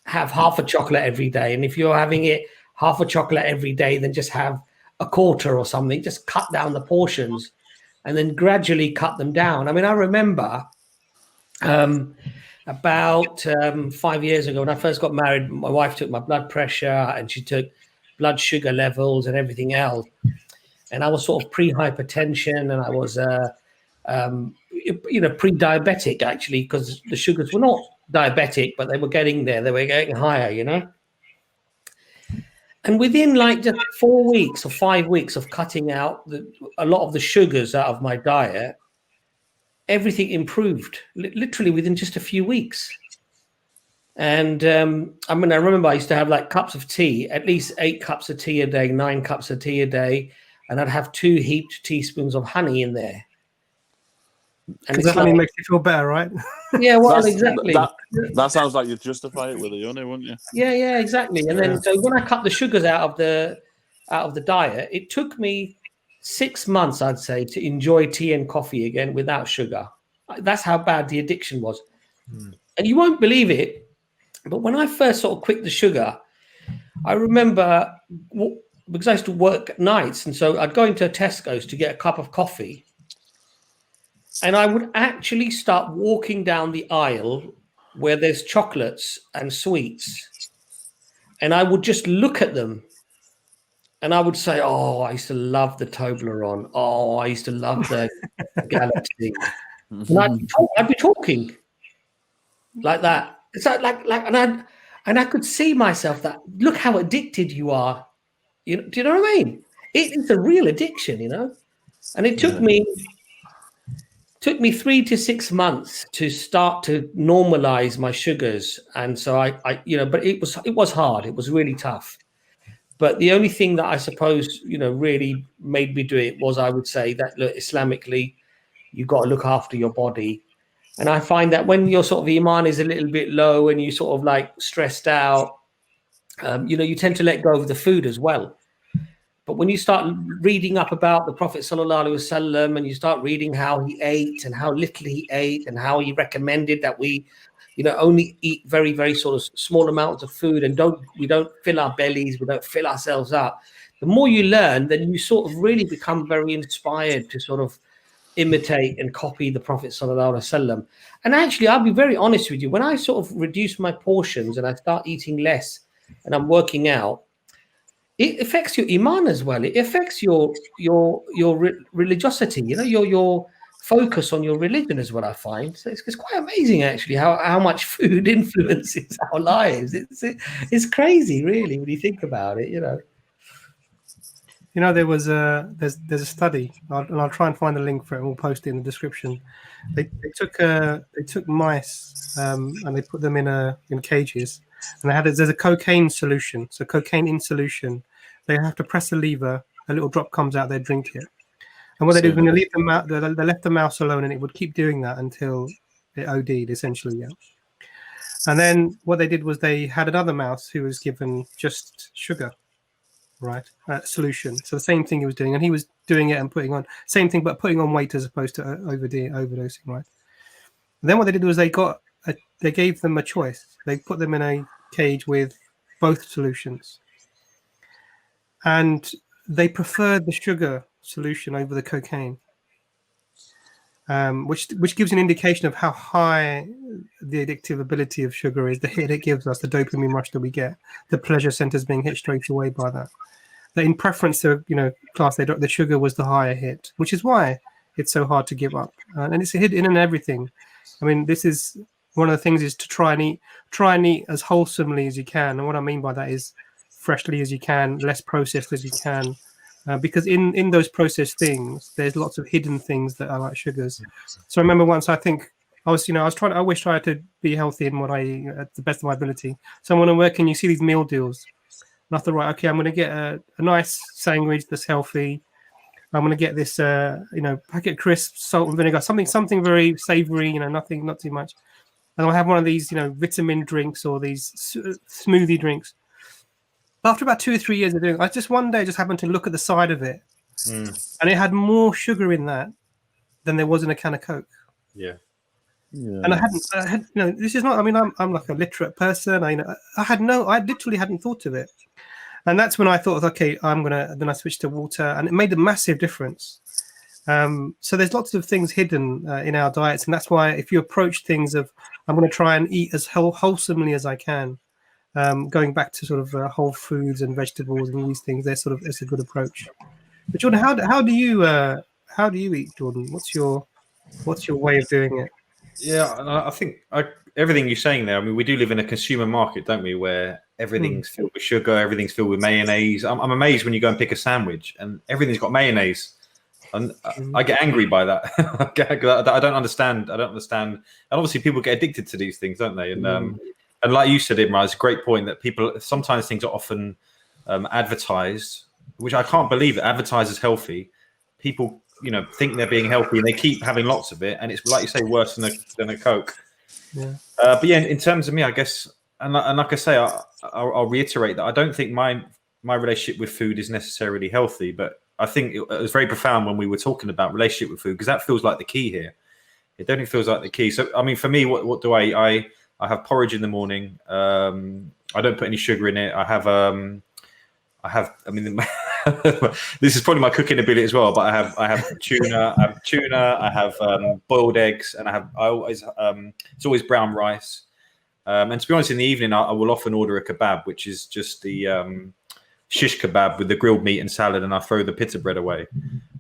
have half a chocolate every day. And if you're having it half a chocolate every day, then just have a quarter or something. Just cut down the portions and then gradually cut them down. I mean, I remember about 5 years ago when I first got married, my wife took my blood pressure and she took blood sugar levels and everything else. And I was sort of pre-hypertension, and I was pre-diabetic actually, because the sugars were not diabetic, but they were getting there. They were getting higher, And within like just 4 weeks or 5 weeks of cutting out a lot of the sugars out of my diet, everything improved literally within just a few weeks. And I remember I used to have like cups of tea, at least 8 cups of tea a day, 9 cups of tea a day, and I'd have 2 heaped teaspoons of honey in there. And the honey makes you feel better, right? Yeah, well, exactly. That sounds like you'd justify it with the honey, wouldn't you? Yeah, exactly. And then so when I cut the sugars out of the diet, it took me 6 months, I'd say, to enjoy tea and coffee again without sugar. That's how bad the addiction was. And you won't believe it, but when I first sort of quit the sugar, I remember, because I used to work at nights, and so I'd go into Tesco's to get a cup of coffee. And I would actually start walking down the aisle where there's chocolates and sweets. And I would just look at them. And I would say, oh, I used to love the Toblerone. Oh, I used to love the Galaxy. And I'd be talking like that. It's and I could see myself that, look how addicted you are. Do you know what I mean? It's a real addiction, And it took me took me 3 to 6 months to start to normalize my sugars. And so I but it was hard. It was really tough. But the only thing that I suppose, really made me do it was, I would say that, look, Islamically, you've got to look after your body. And I find that when your sort of iman is a little bit low and you sort of like stressed out, you tend to let go of the food as well. But when you start reading up about the Prophet sallallahu alaihi wasallam, and you start reading how he ate and how little he ate and how he recommended that we, only eat very, very sort of small amounts of food and we don't fill our bellies, we don't fill ourselves up. The more you learn, then you sort of really become very inspired to sort of imitate and copy the Prophet sallallahu alaihi wasallam. And actually, I'll be very honest with you, when I sort of reduce my portions and I start eating less and I'm working out, it affects your iman as well. It affects your religiosity, your focus on your religion is what I find. So it's quite amazing actually how much food influences our lives. It's crazy really when you think about it, There was there's a study, and I'll try and find the link for it, and we'll post it in the description. They took mice and they put them in cages, and there's a cocaine solution. So cocaine in solution, they have to press a lever, a little drop comes out, they drink it. And what they do is when they leave them out, they left the mouse alone, and it would keep doing that until it OD'd, essentially. Yeah. And then what they did was they had another mouse who was given just sugar. Right, solution. So the same thing he was doing, and he was doing it and putting on same thing, but putting on weight as opposed to overdosing. Right. And then what they did was they gave them a choice. They put them in a cage with both solutions, and they preferred the sugar solution over the cocaine, which gives an indication of how high the addictive ability of sugar is. The hit it gives us, the dopamine rush that we get, the pleasure centers being hit straight away by that. That in preference to class A, the sugar was the higher hit, which is why it's so hard to give up. And it's hidden in everything. I mean, this is one of the things, is to try and eat as wholesomely as you can. And what I mean by that is freshly as you can, less processed as you can. Because in those processed things, there's lots of hidden things that are like sugars. So I remember once, I think I wish I had to be healthy in what I eat at the best of my ability. So when I'm working, you see these meal deals. And I thought, right, okay, I'm going to get a nice sandwich that's healthy. I'm going to get this, packet crisps, salt and vinegar, something very savory, not too much. And I'll have one of these, vitamin drinks or these smoothie drinks. After about 2 or 3 years of doing it, I just one day happened to look at the side of it, and it had more sugar in that than there was in a can of Coke. Yeah. And I had, this is not. I mean, I'm like a literate person. I literally hadn't thought of it, and that's when I thought, okay, then I switched to water, and it made a massive difference. So there's lots of things hidden in our diets, and that's why if you approach things of, I'm going to try and eat as wholesomely as I can. Going back to sort of whole foods and vegetables and these things, it's a good approach. But Jordan, how do you eat, Jordan? What's your way of doing it? Yeah, I think everything you're saying there. I mean, we do live in a consumer market, don't we, where everything's filled with sugar, everything's filled with mayonnaise. I'm amazed when you go and pick a sandwich and everything's got mayonnaise, and I get angry by that. I don't understand. And obviously, people get addicted to these things, don't they? And like you said, Imran, it's a great point that sometimes things are often advertised, which I can't believe it, advertised as healthy. People, think they're being healthy and they keep having lots of it. And it's, like you say, worse than a Coke. Yeah. But yeah, in terms of me, I guess, and like I say, I'll reiterate that I don't think my relationship with food is necessarily healthy, but I think it was very profound when we were talking about relationship with food, because that feels like the key here. It definitely feels like the key. So, I mean, for me, what do I eat? I have porridge in the morning. I don't put any sugar in it. I have, this is probably my cooking ability as well, but I have tuna, I have boiled eggs, and it's always brown rice. And to be honest, in the evening, I will often order a kebab, which is just the shish kebab with the grilled meat and salad, and I throw the pita bread away.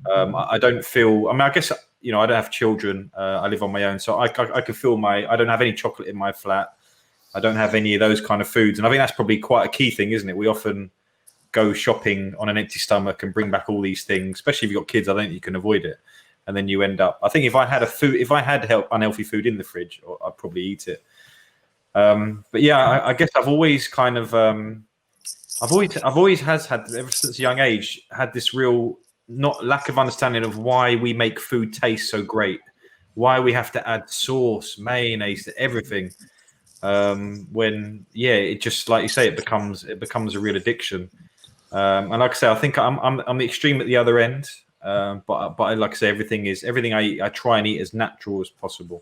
I don't feel, I guess, I don't have children. I live on my own, so I can feel I don't have any chocolate in my flat. I don't have any of those kind of foods. And I think that's probably quite a key thing, isn't it? We often go shopping on an empty stomach and bring back all these things, especially if you've got kids. I don't think you can avoid it. and then you end up. I think if I had unhealthy food in the fridge, I'd probably eat it. But yeah, I guess I've always kind of I've always had ever since a young age had this real lack of understanding of why we make food taste so great, why we have to add sauce, mayonnaise to everything. When it just, like you say, it becomes a real addiction. And like I say, I think I'm the extreme at the other end. But like I say, everything I eat, I try and eat as natural as possible.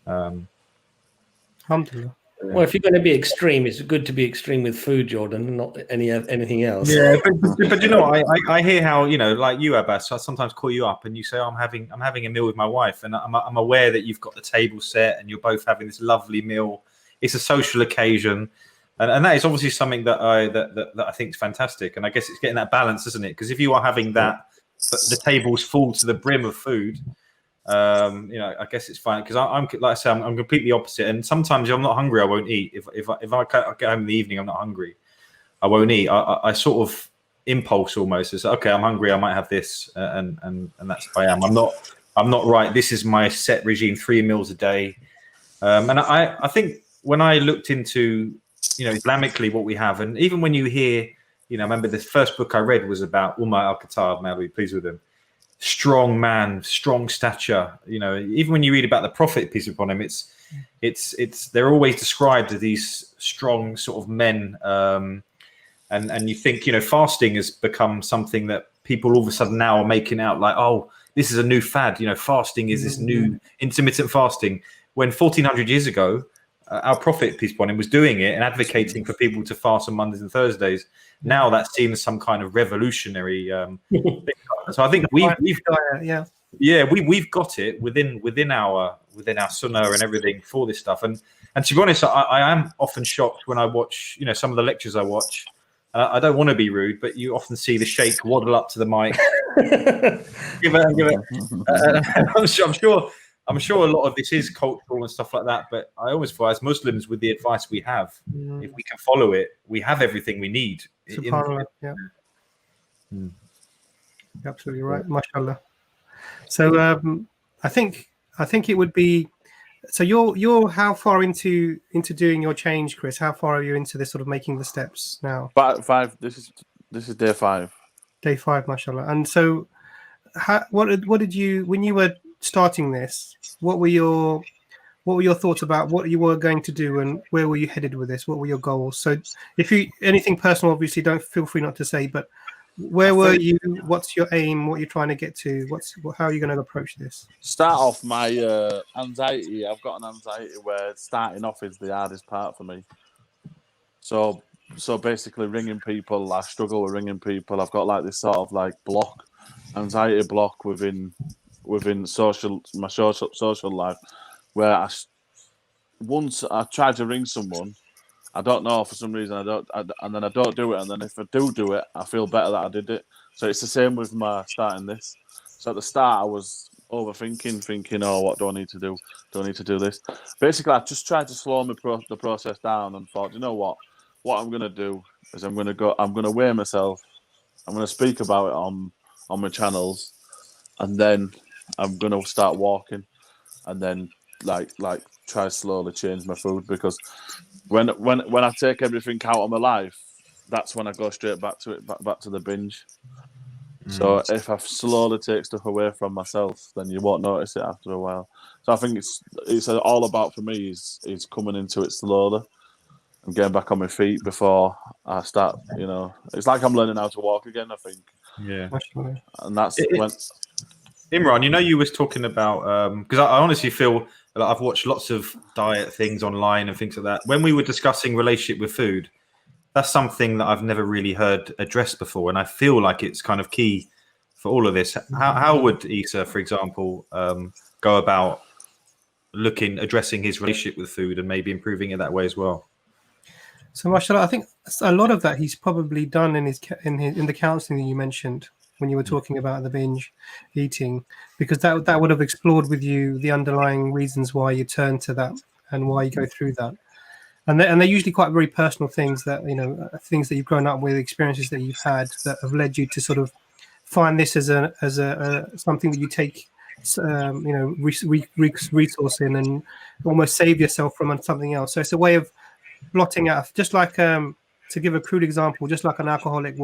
Alhamdulillah. Well, if you're going to be extreme, it's good to be extreme with food, Jordan, not anything else. Yeah, but you know, I hear how, you know, like you, Abbas, I sometimes call you up and you say, I'm having a meal with my wife, and I'm aware that you've got the table set and you're both having this lovely meal. It's a social occasion, and that is obviously something that I think is fantastic. And I guess it's getting that balance, isn't it? Because if you are having that, but the table's full to the brim of food, you know, I guess it's fine. Because I'm like I say, I'm completely opposite. And sometimes if I'm not hungry, I won't eat. If I get home in the evening, I'm not hungry, I won't eat. I sort of impulse almost. It's like, okay, I'm hungry, I might have this, and that's who I am. I'm not right. This is my set regime: 3 meals a day. And I think when I looked into, you know, Islamically what we have, and even when you hear, you know, I remember the first book I read was about Umar al-Khattab, may Allah be pleased with him. Strong man, strong stature. You know, even when you read about the Prophet, peace be upon him, it's they're always described as these strong sort of men. And you think, you know, fasting has become something that people all of a sudden now are making out like, oh, this is a new fad. You know, fasting is this new intermittent fasting. When 1400 years ago, our Prophet, peace be upon him, was doing it and advocating for people to fast on Mondays and Thursdays. Now that's seen as some kind of revolutionary thing. So I think we've got it within our sunnah and everything for this stuff. And to be honest, I am often shocked when I watch, you know, some of the lectures I watch. I don't want to be rude, but you often see the sheikh waddle up to the mic, give it. I'm sure a lot of this is cultural and stuff like that, but I always feel as Muslims, with the advice we have, if we can follow it, we have everything we need. SubhanAllah, yeah. Absolutely right, mashallah. So I think it would be. So you're how far into doing your change, Chris? How far are you into this sort of making the steps now? 5. This is day 5. Day 5, mashallah. And so, what did you, when you were starting this, what were your thoughts about what you were going to do, and where were you headed with this? What were your goals? So if you anything personal, obviously don't feel free not to say, but where were you? What's your aim? What you're trying to get to? How are you going to approach this? Start off my anxiety. I've got an anxiety where starting off is the hardest part for me. So basically ringing people, I struggle with ringing people. I've got like this sort of like anxiety block within my social life, where once I try to ring someone, I don't know, for some reason and then I don't do it, and then if I do it, I feel better that I did it. So it's the same with my starting this. So at the start I was overthinking, thinking, oh, what do I need to do? Do I need to do this? Basically, I just tried to slow the process down and thought, you know what I'm going to do is I'm going to weigh myself, I'm going to speak about it on my channels, and then I'm going to start walking, and then like try to slowly change my food, because when I take everything out of my life, that's when I go straight back to it, back to the binge. So if I slowly take stuff away from myself, then you won't notice it after a while. So I think it's all about, for me, is coming into it slowly and getting back on my feet before I start. You know, it's like I'm learning how to walk again, I think. Yeah, and that's when. Imran, you know, you was talking about because I honestly feel like I've watched lots of diet things online and things like that. When we were discussing relationship with food, that's something that I've never really heard addressed before, and I feel like it's kind of key for all of this. How would Isa, for example, go about addressing his relationship with food and maybe improving it that way as well? So, mashallah, I think a lot of that he's probably done in the counselling that you mentioned when you were talking about the binge eating, because that would have explored with you the underlying reasons why you turn to that and why you go through that. And they're usually quite very personal things that, you know, things that you've grown up with, experiences that you've had that have led you to sort of find this as a something that you take resourcing and almost save yourself from something else. So it's a way of blotting out, just like to give a crude example, just like an alcoholic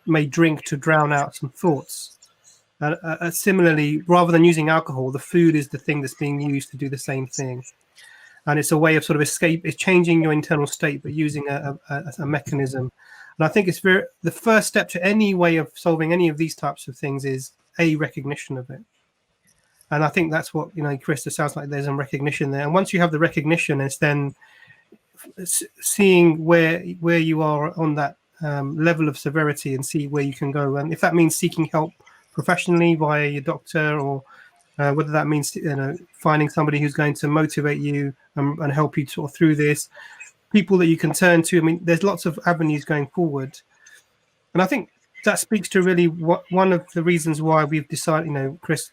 may drink to drown out some thoughts. Similarly, rather than using alcohol, the food is the thing that's being used to do the same thing. And it's a way of sort of escape. It's changing your internal state, but using a mechanism. And I think the first step to any way of solving any of these types of things is a recognition of it. And I think that's what, Chris, it sounds like there's some recognition there. And once you have the recognition, it's then seeing where you are on that level of severity and see where you can go. And if that means seeking help professionally via your doctor, or whether that means finding somebody who's going to motivate you and help you sort of through this, people that you can turn to. I mean, there's lots of avenues going forward. And I think that speaks to really one of the reasons why we've decided, Chris,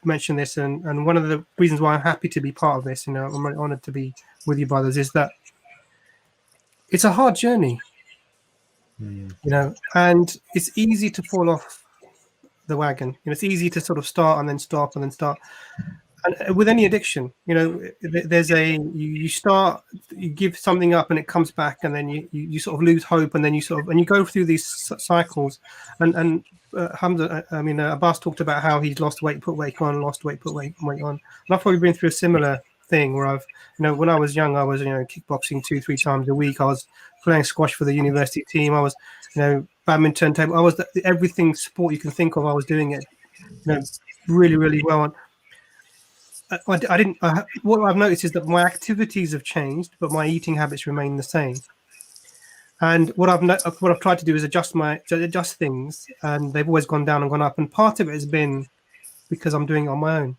mentioned this, and one of the reasons why I'm happy to be part of this, I'm really honored to be with you brothers, is that it's a hard journey, and it's easy to fall off the wagon. It's easy to sort of start and then stop and then start. And with any addiction, there's you start, you give something up and it comes back, and then you sort of lose hope, and then you go through these cycles. And Hamza, Abbas talked about how he's lost weight, put weight on, lost weight, put weight on. And I've probably been through a similar thing where I've, when I was young, I was, kickboxing 2-3 times a week. I was playing squash for the university team. I was, badminton table. I was everything sport you can think of. I was doing it, really, really well. I didn't. What I've noticed is that my activities have changed, but my eating habits remain the same. And what I've tried to do is adjust things, and they've always gone down and gone up. And part of it has been because I'm doing it on my own.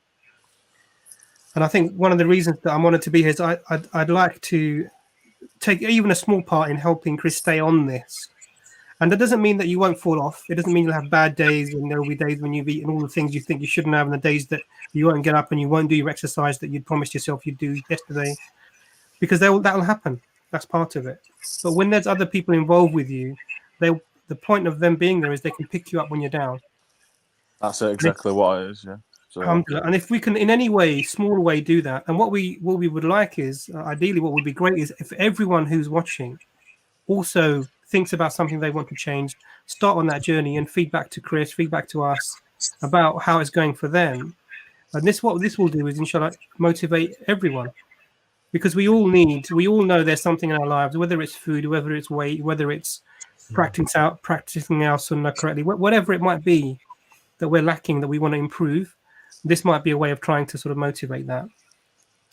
And I think one of the reasons that I'm honored to be here is I'd like to take even a small part in helping Chris stay on this. And that doesn't mean that you won't fall off. It doesn't mean you'll have bad days, and there will be days when you've eaten all the things you think you shouldn't have, and the days that you won't get up and you won't do your exercise that you'd promised yourself you'd do yesterday, because that will happen. That's part of it. But when there's other people involved with you, the point of them being there is they can pick you up when you're down. That's exactly what it is, yeah. So, and if we can in any way, small way, do that, and what we would like is, ideally what would be great is if everyone who's watching also thinks about something they want to change, start on that journey and feedback to Chris, feedback to us about how it's going for them. And what this will do is, inshallah, motivate everyone, because we all know there's something in our lives, whether it's food, whether it's weight, whether it's practicing our sunnah correctly, whatever it might be that we're lacking, that we want to improve. This might be a way of trying to sort of motivate that.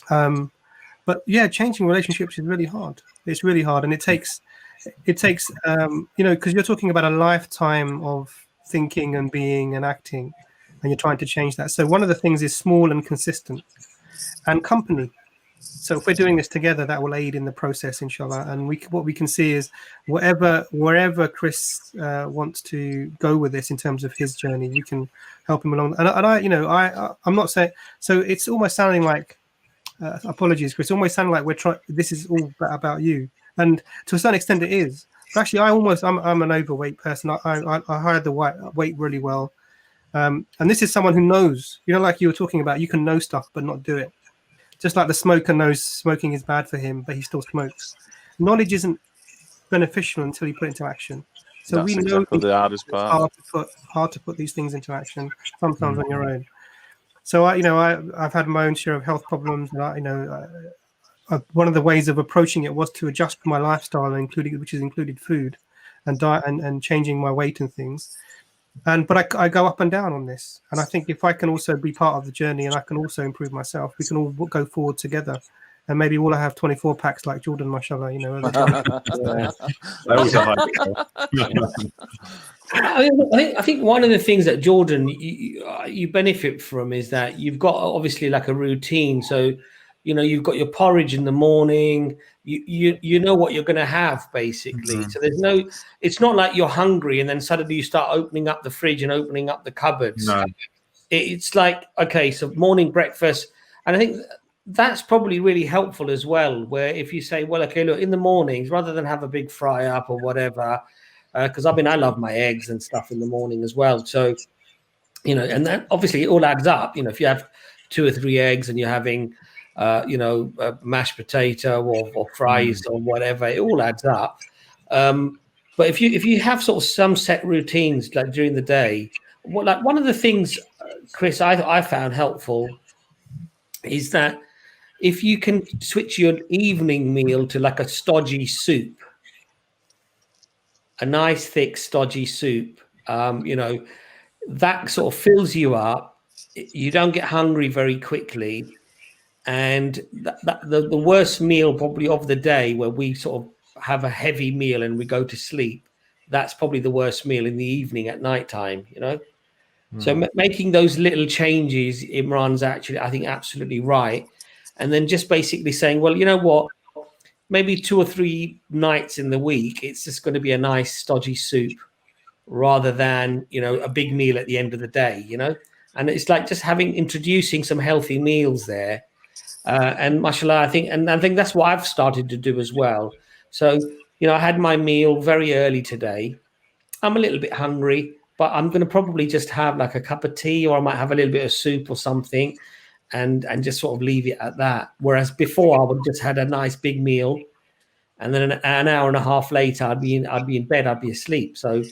But yeah, changing relationships is really hard. It's really hard, and it takes because you're talking about a lifetime of thinking and being and acting, and you're trying to change that. So one of the things is small and consistent, and company. So if we're doing this together, that will aid in the process, inshallah. And what we can see is wherever Chris wants to go with this in terms of his journey, we can help him along. And I'm not saying, so it's almost sounding like apologies, Chris. It's almost sounding like we're trying. This is all about you. And to a certain extent, it is. But actually, I'm an overweight person. I hide the weight really well. And this is someone who knows, like you were talking about, you can know stuff but not do it. Just like the smoker knows smoking is bad for him, but he still smokes. Knowledge isn't beneficial until you put it into action. So that's we know exactly the hardest part. It's hard to put these things into action, sometimes on your own. So I've had my own share of health problems. One of the ways of approaching it was to adjust my lifestyle, which has included food and diet and changing my weight and things. But I go up and down on this. And I think if I can also be part of the journey and I can also improve myself, we can all go forward together. And maybe we'll have 24 packs like Jordan, mashallah, I think one of the things that Jordan you benefit from is that you've got obviously like a routine. So you've got your porridge in the morning. You know what you're going to have basically. Mm-hmm. So it's not like you're hungry and then suddenly you start opening up the fridge and opening up the cupboards. No. It's like, okay, so morning breakfast. And I think that's probably really helpful as well, where if you say, well, okay, look, in the mornings, rather than have a big fry up or whatever, because I love my eggs and stuff in the morning as well. So you know, and that obviously it all adds up. You know, if you have 2 or 3 eggs and you're having, you know, mashed potato or fries or whatever, it all adds up. But if you have sort of some set routines like during the day, like one of the things, Chris, I found helpful is that if you can switch your evening meal to like a stodgy soup, a nice thick stodgy soup, you know, that sort of fills you up. You don't get hungry very quickly. And the worst meal probably of the day, where we sort of have a heavy meal and we go to sleep, that's probably the worst meal in the evening at nighttime, you know. So making those little changes, Imran's actually, I think, absolutely right. And then just basically saying, well, you know what, maybe 2 or 3 nights in the week, it's just going to be a nice stodgy soup rather than, you know, a big meal at the end of the day, you know. And it's like just introducing some healthy meals there. And mashallah, I think that's what I've started to do as well. So, you know, I had my meal very early today. I'm a little bit hungry, but I'm going to probably just have like a cup of tea, or I might have a little bit of soup or something, and just sort of leave it at that. Whereas before I would just had a nice big meal, and then an hour and a half later I'd be in bed, I'd be asleep. So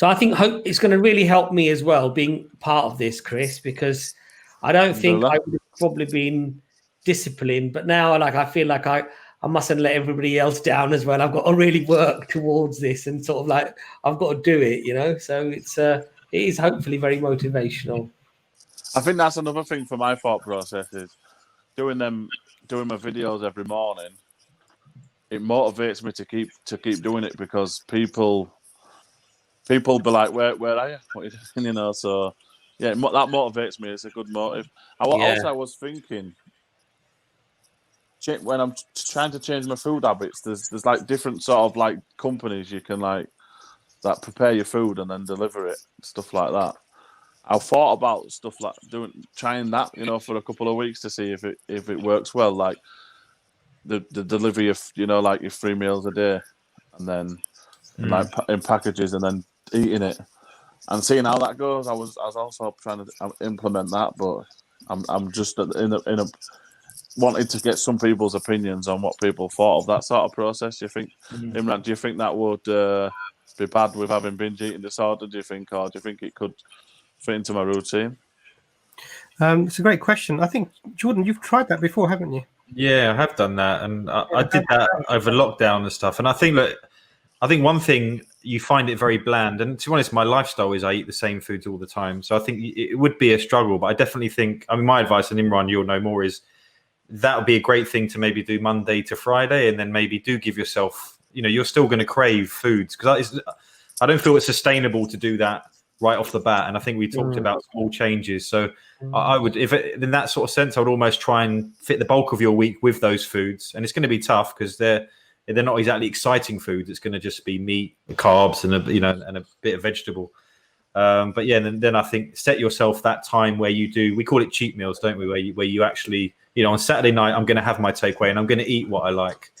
I think it's going to really help me as well being part of this, Chris, because I don't think I would have probably been disciplined, but now like I feel like I mustn't let everybody else down as well. I've got to really work towards this, and sort of like I've got to do it, you know. So it is hopefully very motivational. I think that's another thing for my thought process is doing my videos every morning. It motivates me to keep doing it, because people be like, where are you? What are you doing? You know, so yeah, that motivates me. It's a good motive. Also, I was thinking, when I'm trying to change my food habits, there's like different sort of like companies you can like that prepare your food and then deliver it, stuff like that. I've thought about stuff like trying that, you know, for a couple of weeks to see if it works well, like the delivery of, you know, like your 3 meals a day, and then like in packages, and then eating it and seeing how that goes. I was also trying to implement that, but I'm just in a wanted to get some people's opinions on what people thought of that sort of process. Do you think, Imran, do you think that would be bad with having binge eating disorder, do you think, or do you think it could fit into my routine? It's a great question. I think, Jordan, you've tried that before, haven't you? Yeah, I have done that, and I did that over lockdown and stuff. And I think one thing, you find it very bland. And to be honest, my lifestyle is I eat the same foods all the time. So I think it would be a struggle. But I definitely think, I mean, my advice, and Imran, you'll know more, is that would be a great thing to maybe do Monday to Friday, and then maybe do give yourself, you know, you're still going to crave foods, because I don't feel it's sustainable to do that right off the bat. And I think we talked about small changes. So I would, in that sort of sense, I would almost try and fit the bulk of your week with those foods. And it's going to be tough because they're not exactly exciting foods. It's going to just be meat, carbs, and a bit of vegetable. But yeah, then I think set yourself that time where you do. We call it cheat meals, don't we? Where you actually, you know, on Saturday night, I'm going to have my takeaway and I'm going to eat what I like.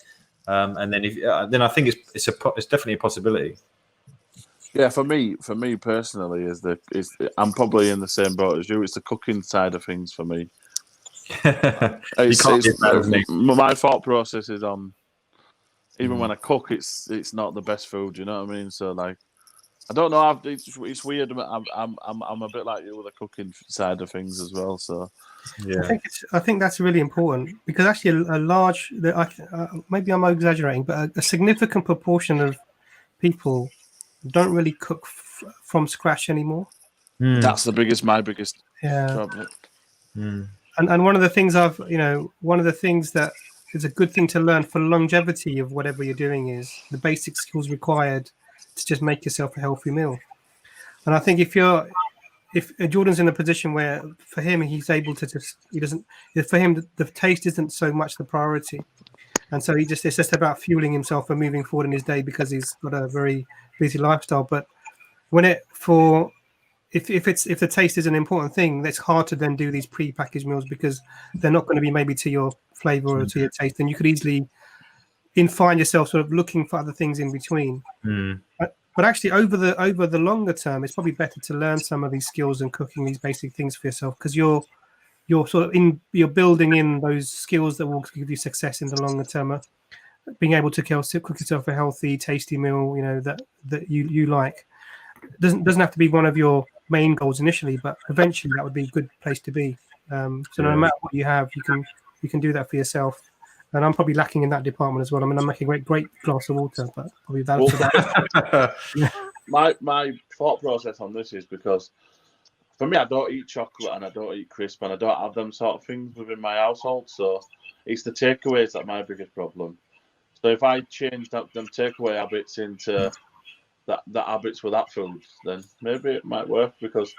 And then then I think it's definitely a possibility. Yeah, for me personally, I'm probably in the same boat as you. It's the cooking side of things for me. My thought process is on. Even when I cook, it's not the best food. You know what I mean? So like, I don't know. It's weird. I'm a bit like you with the cooking side of things as well. So yeah, I think that's really important, because actually a large, maybe I'm exaggerating, but a significant proportion of people don't really cook from scratch anymore. That's my biggest problem. And one of the things that is a good thing to learn for longevity of whatever you're doing is the basic skills required to just make yourself a healthy meal. And I think if Jordan's in a position where for him, he's able to for him, the taste isn't so much the priority. And so it's just about fueling himself and moving forward in his day, because he's got a very busy lifestyle. But if the taste is an important thing, that's hard to then do these pre-packaged meals, because they're not going to be maybe to your flavor or to your taste. And you could easily find yourself sort of looking for other things in between. But actually, over the longer term, it's probably better to learn some of these skills and cooking these basic things for yourself, because you're you're building in those skills that will give you success in the longer term. Being able to cook yourself a healthy, tasty meal, that you like, doesn't have to be one of your main goals initially, but eventually that would be a good place to be. So no matter what you have, you can do that for yourself. And I'm probably lacking in that department as well. I mean, I'm making a great glass of water, but probably that's about. My thought process on this is because for me, I don't eat chocolate and I don't eat crisp and I don't have them sort of things within my household. So it's the takeaways that my biggest problem. So if I change them takeaway habits into that habits with that food, then maybe it might work, because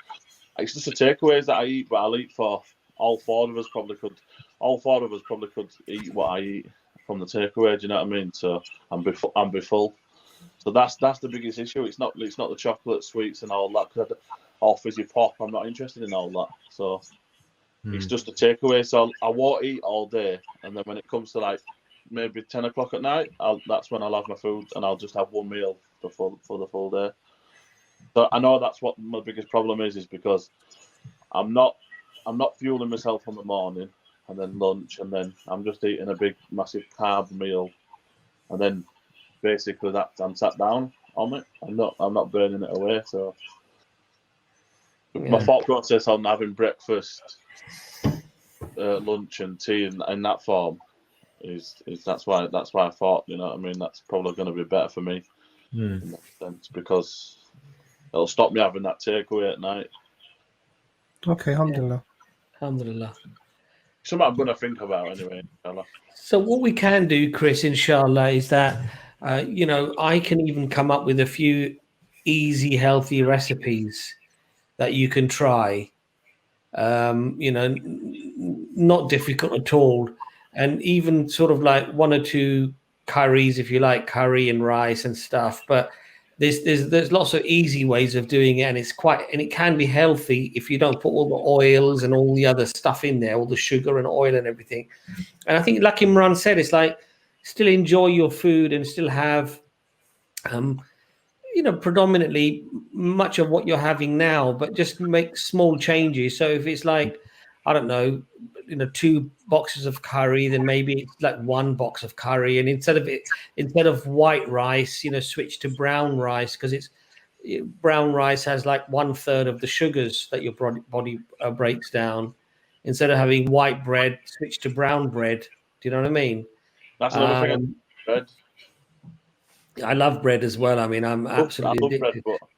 it's just the takeaways that I eat, but I'll eat for all four of us probably could eat what I eat from the takeaway. Do you know what I mean? So I'm be full. So that's the biggest issue. It's not the chocolate sweets and all that, or fizzy pop. I'm not interested in all that. So it's just a takeaway. So I won't eat all day, and then when it comes to like maybe 10 o'clock at night, that's when I'll have my food, and I'll just have one meal for the full day. So I know that's what my biggest problem is because I'm not fueling myself in the morning and then lunch, and then I'm just eating a big massive carb meal, and then basically that I'm sat down on it. I'm not burning it away. So my thought process on having breakfast, lunch and tea in that form is that's why I thought, you know what I mean, that's probably going to be better for me in that sense, because it'll stop me having that takeaway at night. Okay, alhamdulillah. Alhamdulillah. Something I'm going to think about anyway, inshallah. So what we can do, Chris, inshallah, is that I can even come up with a few easy, healthy recipes that you can try. Not difficult at all, and even sort of like one or two curries, if you like, curry and rice and stuff. But there's lots of easy ways of doing it, and it can be healthy if you don't put all the oils and all the other stuff in there, all the sugar and oil and everything. And I think, like Imran said, it's like still enjoy your food and still have, predominantly much of what you're having now, but just make small changes. So if it's like, I don't know, 2 boxes of curry, then maybe it's like 1 box of curry, and instead of white rice, switch to brown rice, because brown rice has like 1/3 of the sugars that your body breaks down. Instead of having white bread, switch to brown bread. Do you know what I mean? That's another thing. Bread. I love bread as well. I mean, I'm absolutely addicted. Bread, but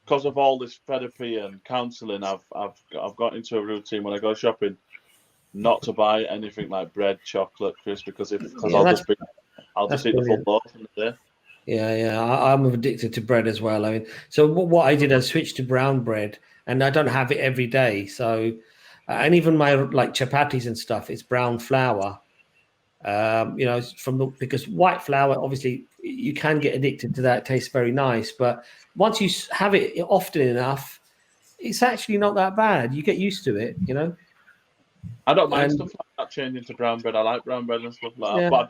because of all this therapy and counselling, I've got into a routine when I go shopping not to buy anything like bread, chocolate, crisp, because I'll just eat the full loaf in the day. Yeah, I'm addicted to bread as well. I mean, so what I did, I switched to brown bread, and I don't have it every day. So, and even my like chapatis and stuff, it's brown flour. Because white flour, obviously, you can get addicted to that. It tastes very nice, but once you have it often enough, it's actually not that bad. You get used to it, I don't mind stuff like that changing to brown bread. I like brown bread and stuff like that. But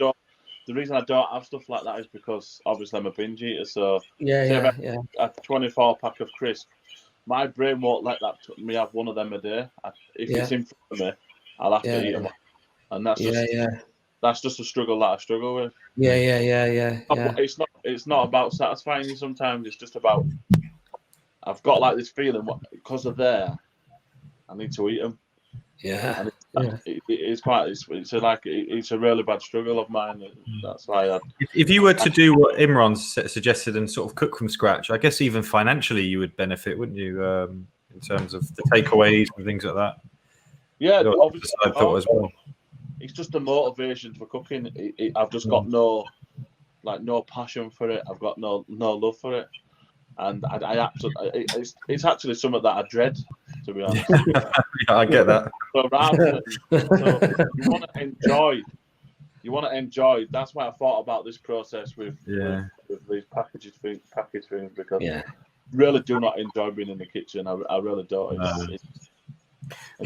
the reason I don't have stuff like that is because obviously I'm a binge eater. So a 24 pack of crisp, my brain won't let me have one of them a day. If it's in front of me, I'll have to eat them, and that's just a struggle that I struggle with. Yeah. It's not about satisfying you sometimes. It's just about, I've got like this feeling because of I need to eat them. Yeah. And it's a really bad struggle of mine. That's why if you were to do what Imran suggested and sort of cook from scratch, I guess even financially you would benefit, wouldn't you? In terms of the takeaways and things like that. Yeah, obviously. I thought as well. It's just the motivation for cooking. I've just got no passion for it. I've got no love for it, and I absolutely it's actually something that I dread, to be honest. Yeah, I get that. So you want to enjoy. That's why I thought about this process with these packaged things, because I really do not enjoy being in the kitchen. I really don't.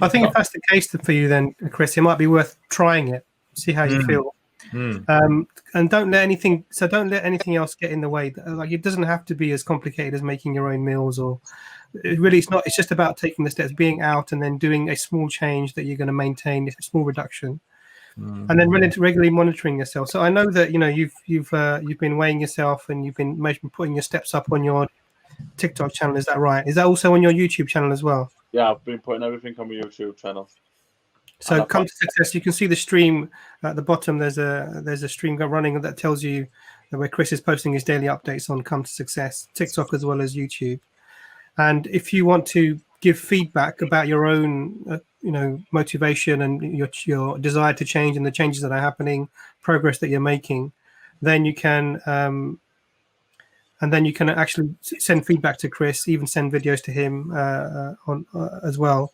I think if that's the case for you, then Chris, it might be worth trying it. See how you feel. And don't let anything else get in the way. Like, it doesn't have to be as complicated as making your own meals, or it's not. It's just about taking the steps, being out, and then doing a small change that you're going to maintain, a small reduction, and then regularly monitoring yourself. So I know that you've been weighing yourself, and you've been putting your steps up on your TikTok channel. Is that right? Is that also on your YouTube channel as well? Yeah, I've been putting everything on my YouTube channel. So Come to Success. You can see the stream at the bottom. There's a stream running that tells you where Chris is posting his daily updates on Come to Success, TikTok as well as YouTube. And if you want to give feedback about your own, motivation and your desire to change and the changes that are happening, progress that you're making, then you can actually send feedback to Chris, even send videos to him as well.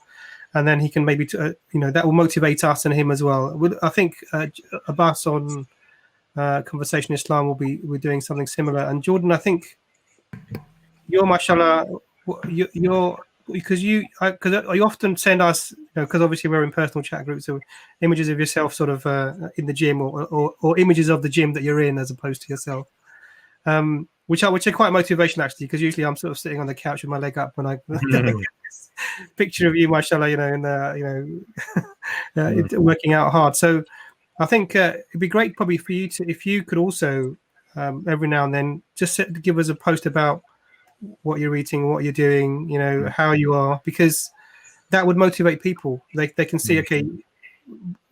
And then he can maybe, that will motivate us and him as well. I think Abbas on Conversation Islam we're doing something similar. And Jordan, I think you're, mashallah, because you often send us, because obviously we're in personal chat groups, so images of yourself sort of in the gym, or images of the gym that you're in as opposed to yourself, which are quite motivational actually, because usually I'm sort of sitting on the couch with my leg up when I picture of you, mashallah, working out hard. So I think it'd be great probably for you if you could also every now and then just give us a post about what you're eating, what you're doing, how you are, because that would motivate people. They can see, okay,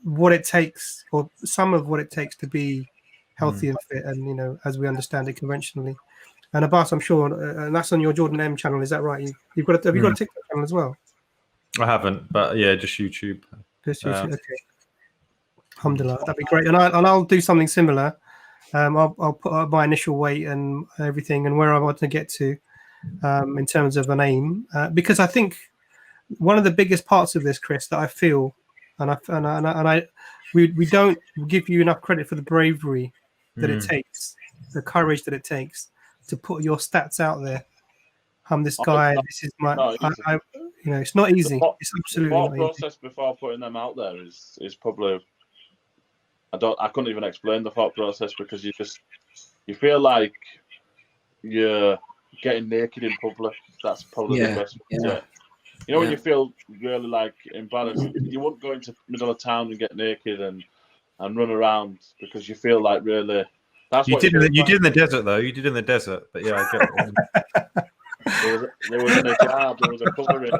what it takes, or some of what it takes to be healthy and fit, and as we understand it conventionally. And Abbas, I'm sure, and that's on your Jordan M channel, is that right? Have you got a TikTok channel as well? I haven't, but yeah, just YouTube. Just YouTube, okay. Alhamdulillah, that'd be great. And I'll do something similar. I'll put up my initial weight and everything, and where I want to get to in terms of an aim, because I think one of the biggest parts of this, Chris, that I feel, we don't give you enough credit for the bravery that it takes, the courage that it takes to put your stats out there. I'm this guy. This is my. It's not easy. It's absolutely not easy. The process before putting them out there is probably. I couldn't even explain the thought process, because you feel like you're getting naked in public. That's probably the best way to. When you feel really like embarrassed, you wouldn't go into the middle of town and get naked and run around, because you feel like really. That's you did in the desert, though. You did in the desert, but yeah, I get it. There was an hijab, there was a covering.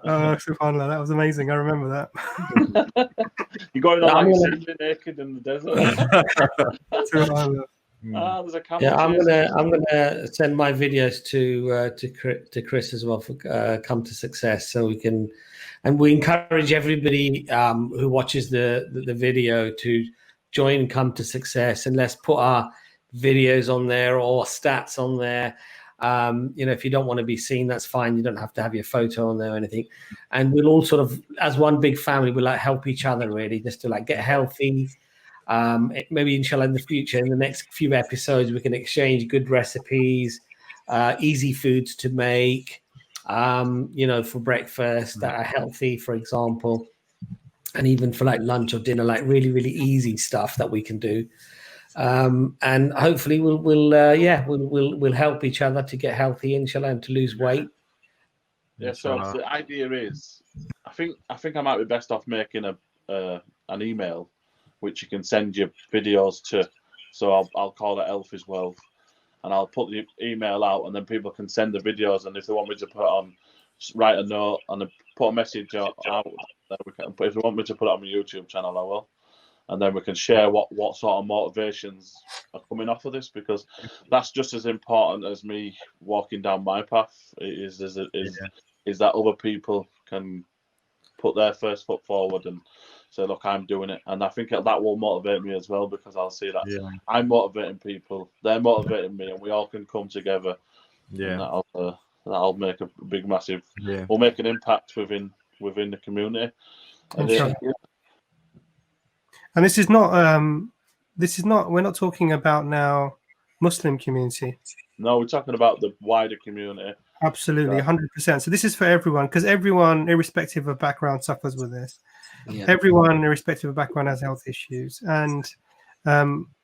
SubhanAllah, that was amazing. I remember that. You're going on like naked in the desert. There's a camera. Yeah, I'm gonna send my videos to Chris as well for Come to Success, so we can, and we encourage everybody who watches the video to join Come to Success, and let's put our videos on there or stats on there. If you don't want to be seen, that's fine. You don't have to have your photo on there or anything. And we'll all sort of, as one big family, we'll help each other really, just to get healthy. Maybe inshallah in the future, in the next few episodes, we can exchange good recipes, easy foods to make, for breakfast that are healthy, for example, and even for lunch or dinner, really, really easy stuff that we can do. And hopefully we'll help each other to get healthy, inshallah, and to lose weight. Yeah. So the idea is, I think I might be best off making an email, which you can send your videos to. So I'll call it Elf as well, and I'll put the email out, and then people can send the videos. And if they want me to write a note and put a message out, then we can. But if they want me to put it on my YouTube channel, I will. And then we can share what sort of motivations are coming off of this, because that's just as important as me walking down my path. Is that other people can put their first foot forward and say, look, I'm doing it. And I think that will motivate me as well, because I'll see that I'm motivating people, they're motivating me, and we all can come together. Yeah. And that'll make a big, massive, we'll make an impact within the community. And this is not, we're not talking about now Muslim community. No, we're talking about the wider community. Absolutely, 100%. So this is for everyone, because everyone, irrespective of background, suffers with this. Yeah. Everyone, irrespective of background, has health issues. And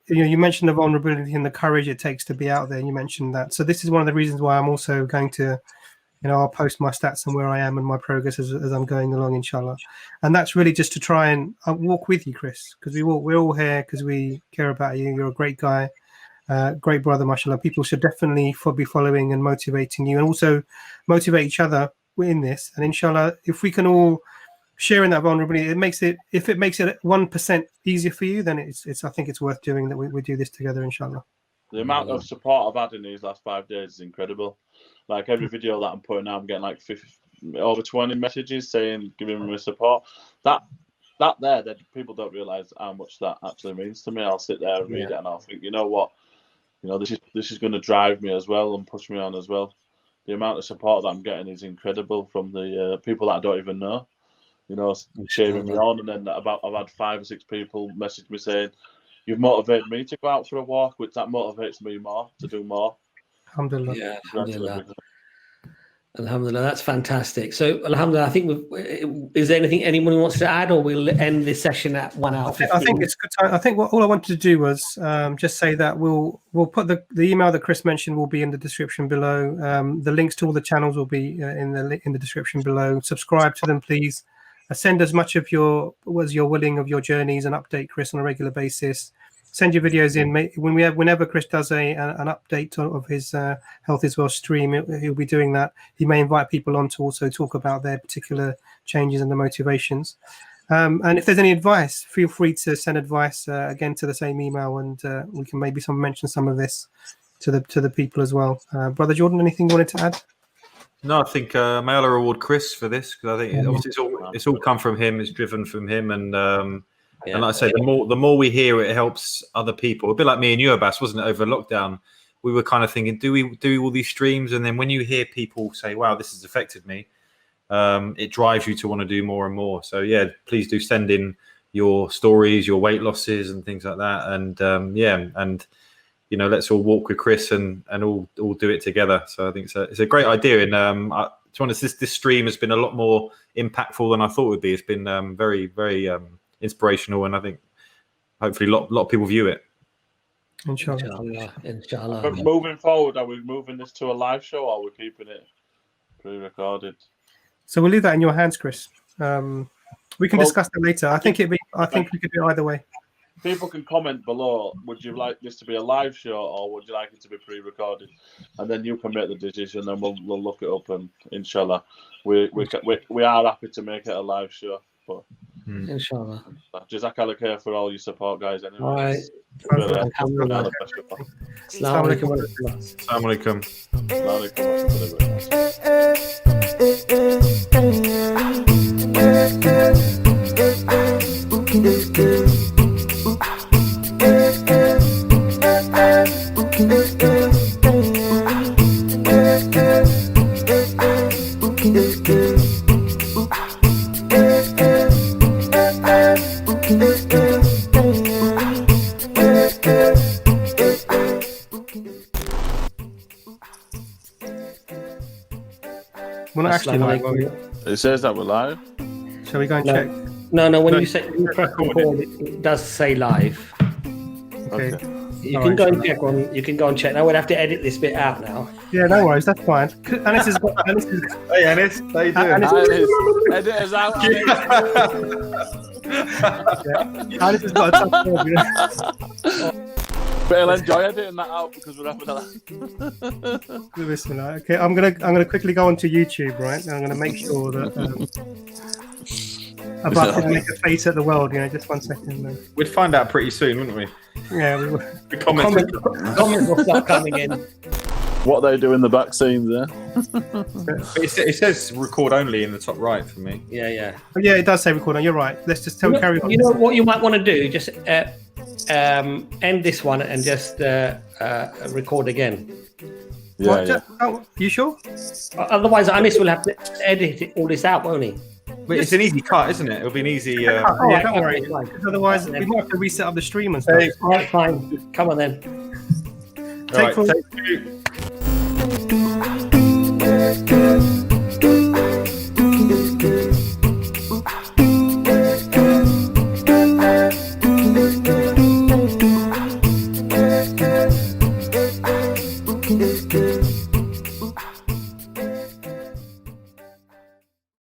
you mentioned the vulnerability and the courage it takes to be out there. And you mentioned that. So this is one of the reasons why I'm also going to, I'll post my stats and where I am and my progress as I'm going along, inshallah. And that's really just to try and walk with you, Chris, because we're all here because we care about you. You're a great guy. Great brother, mashallah. People should definitely be following and motivating you, and also motivate each other in this. And inshallah, if we can all share in that vulnerability, if it makes it 1% easier for you, then I think it's worth doing that. We do this together, inshallah. The amount of support I've had in these last 5 days is incredible. Like every video that I'm putting out, I'm getting like 50, over 20 messages saying, giving me support. That people don't realise how much that actually means to me. I'll sit there and read it, and I'll think, you know what? This is going to drive me as well and push me on as well. The amount of support that I'm getting is incredible from the people that I don't even know. Cheering me on, and then I've had 5 or 6 people message me saying, "You've motivated me to go out for a walk," which that motivates me more to do more. Alhamdulillah. Yeah, alhamdulillah. Alhamdulillah, that's fantastic. So, alhamdulillah, I think is there anything anyone wants to add, or we'll end this session at 1 hour? I think it's good time. I think all I wanted to do was just say that we'll put the email that Chris mentioned will be in the description below. The links to all the channels will be in the description below. Subscribe to them, please. Send as much of as you're willing of your journeys and update Chris on a regular basis. Send your videos in. Whenever Chris does an update of his Health is Well stream, he'll be doing that. He may invite people on to also talk about their particular changes and the motivations. And if there's any advice, feel free to send advice again to the same email, and we can maybe mention some of this to the people as well. Brother Jordan, anything you wanted to add? No, I think may Allah reward Chris for this, because I think obviously it's all come from him. It's driven from him, and and like I say, the more we hear it helps other people. A bit like me and you, Abbas, wasn't it? Over lockdown, we were kind of thinking, do we do all these streams? And then when you hear people say, "Wow, this has affected me," it drives you to want to do more and more. So yeah, please do send in your stories, your weight losses, and things like that. And and let's all walk with Chris and all do it together. So I think it's a great idea. And to be honest, this stream has been a lot more impactful than I thought it would be. It's been very, very inspirational, and I think hopefully a lot of people view it. Inshallah. But moving forward, are we moving this to a live show, or are we keeping it pre-recorded? So we'll leave that in your hands, Chris. We can discuss that later. I think we could do either way. People can comment below. Would you like this to be a live show, or would you like it to be pre-recorded? And then you can make the decision, and we'll look it up. And inshallah, we are happy to make it a live show. But inshallah, Jazakallah khair for all your support, guys. Anyway, all right. Assalamu alaikum. We're not actually live, are we? It says that we're live. Shall we go and check? No. When you press record, it does say live. Okay. You can go and check on. You can go and check. Now we'll have to edit this bit out now. Yeah, no worries. That's fine. Anis is. Hey, Anis, how you doing? Edit us out. Anis has got a tough job. But he'll enjoy editing that out because we're having a laugh. Okay, I'm gonna quickly go onto YouTube, right? And I'm gonna make sure that I'm about to make a face at the world. Just 1 second. We'd find out pretty soon, wouldn't we? Yeah, we will. The comments will start coming in. What they do in the back scenes there. It says record only in the top right for me. Yeah. Oh, yeah, it does say record on. You're right. Let's just carry on. You know what you might want to do? Just end this one and just record again. Yeah. Oh, you sure? Otherwise, Anis will have to edit all this out, won't he? But it's an easy cut, isn't it? It'll be an easy. Don't worry. Otherwise, we might have to reset up the stream and stuff. All right, fine. Come on then. All right, take two.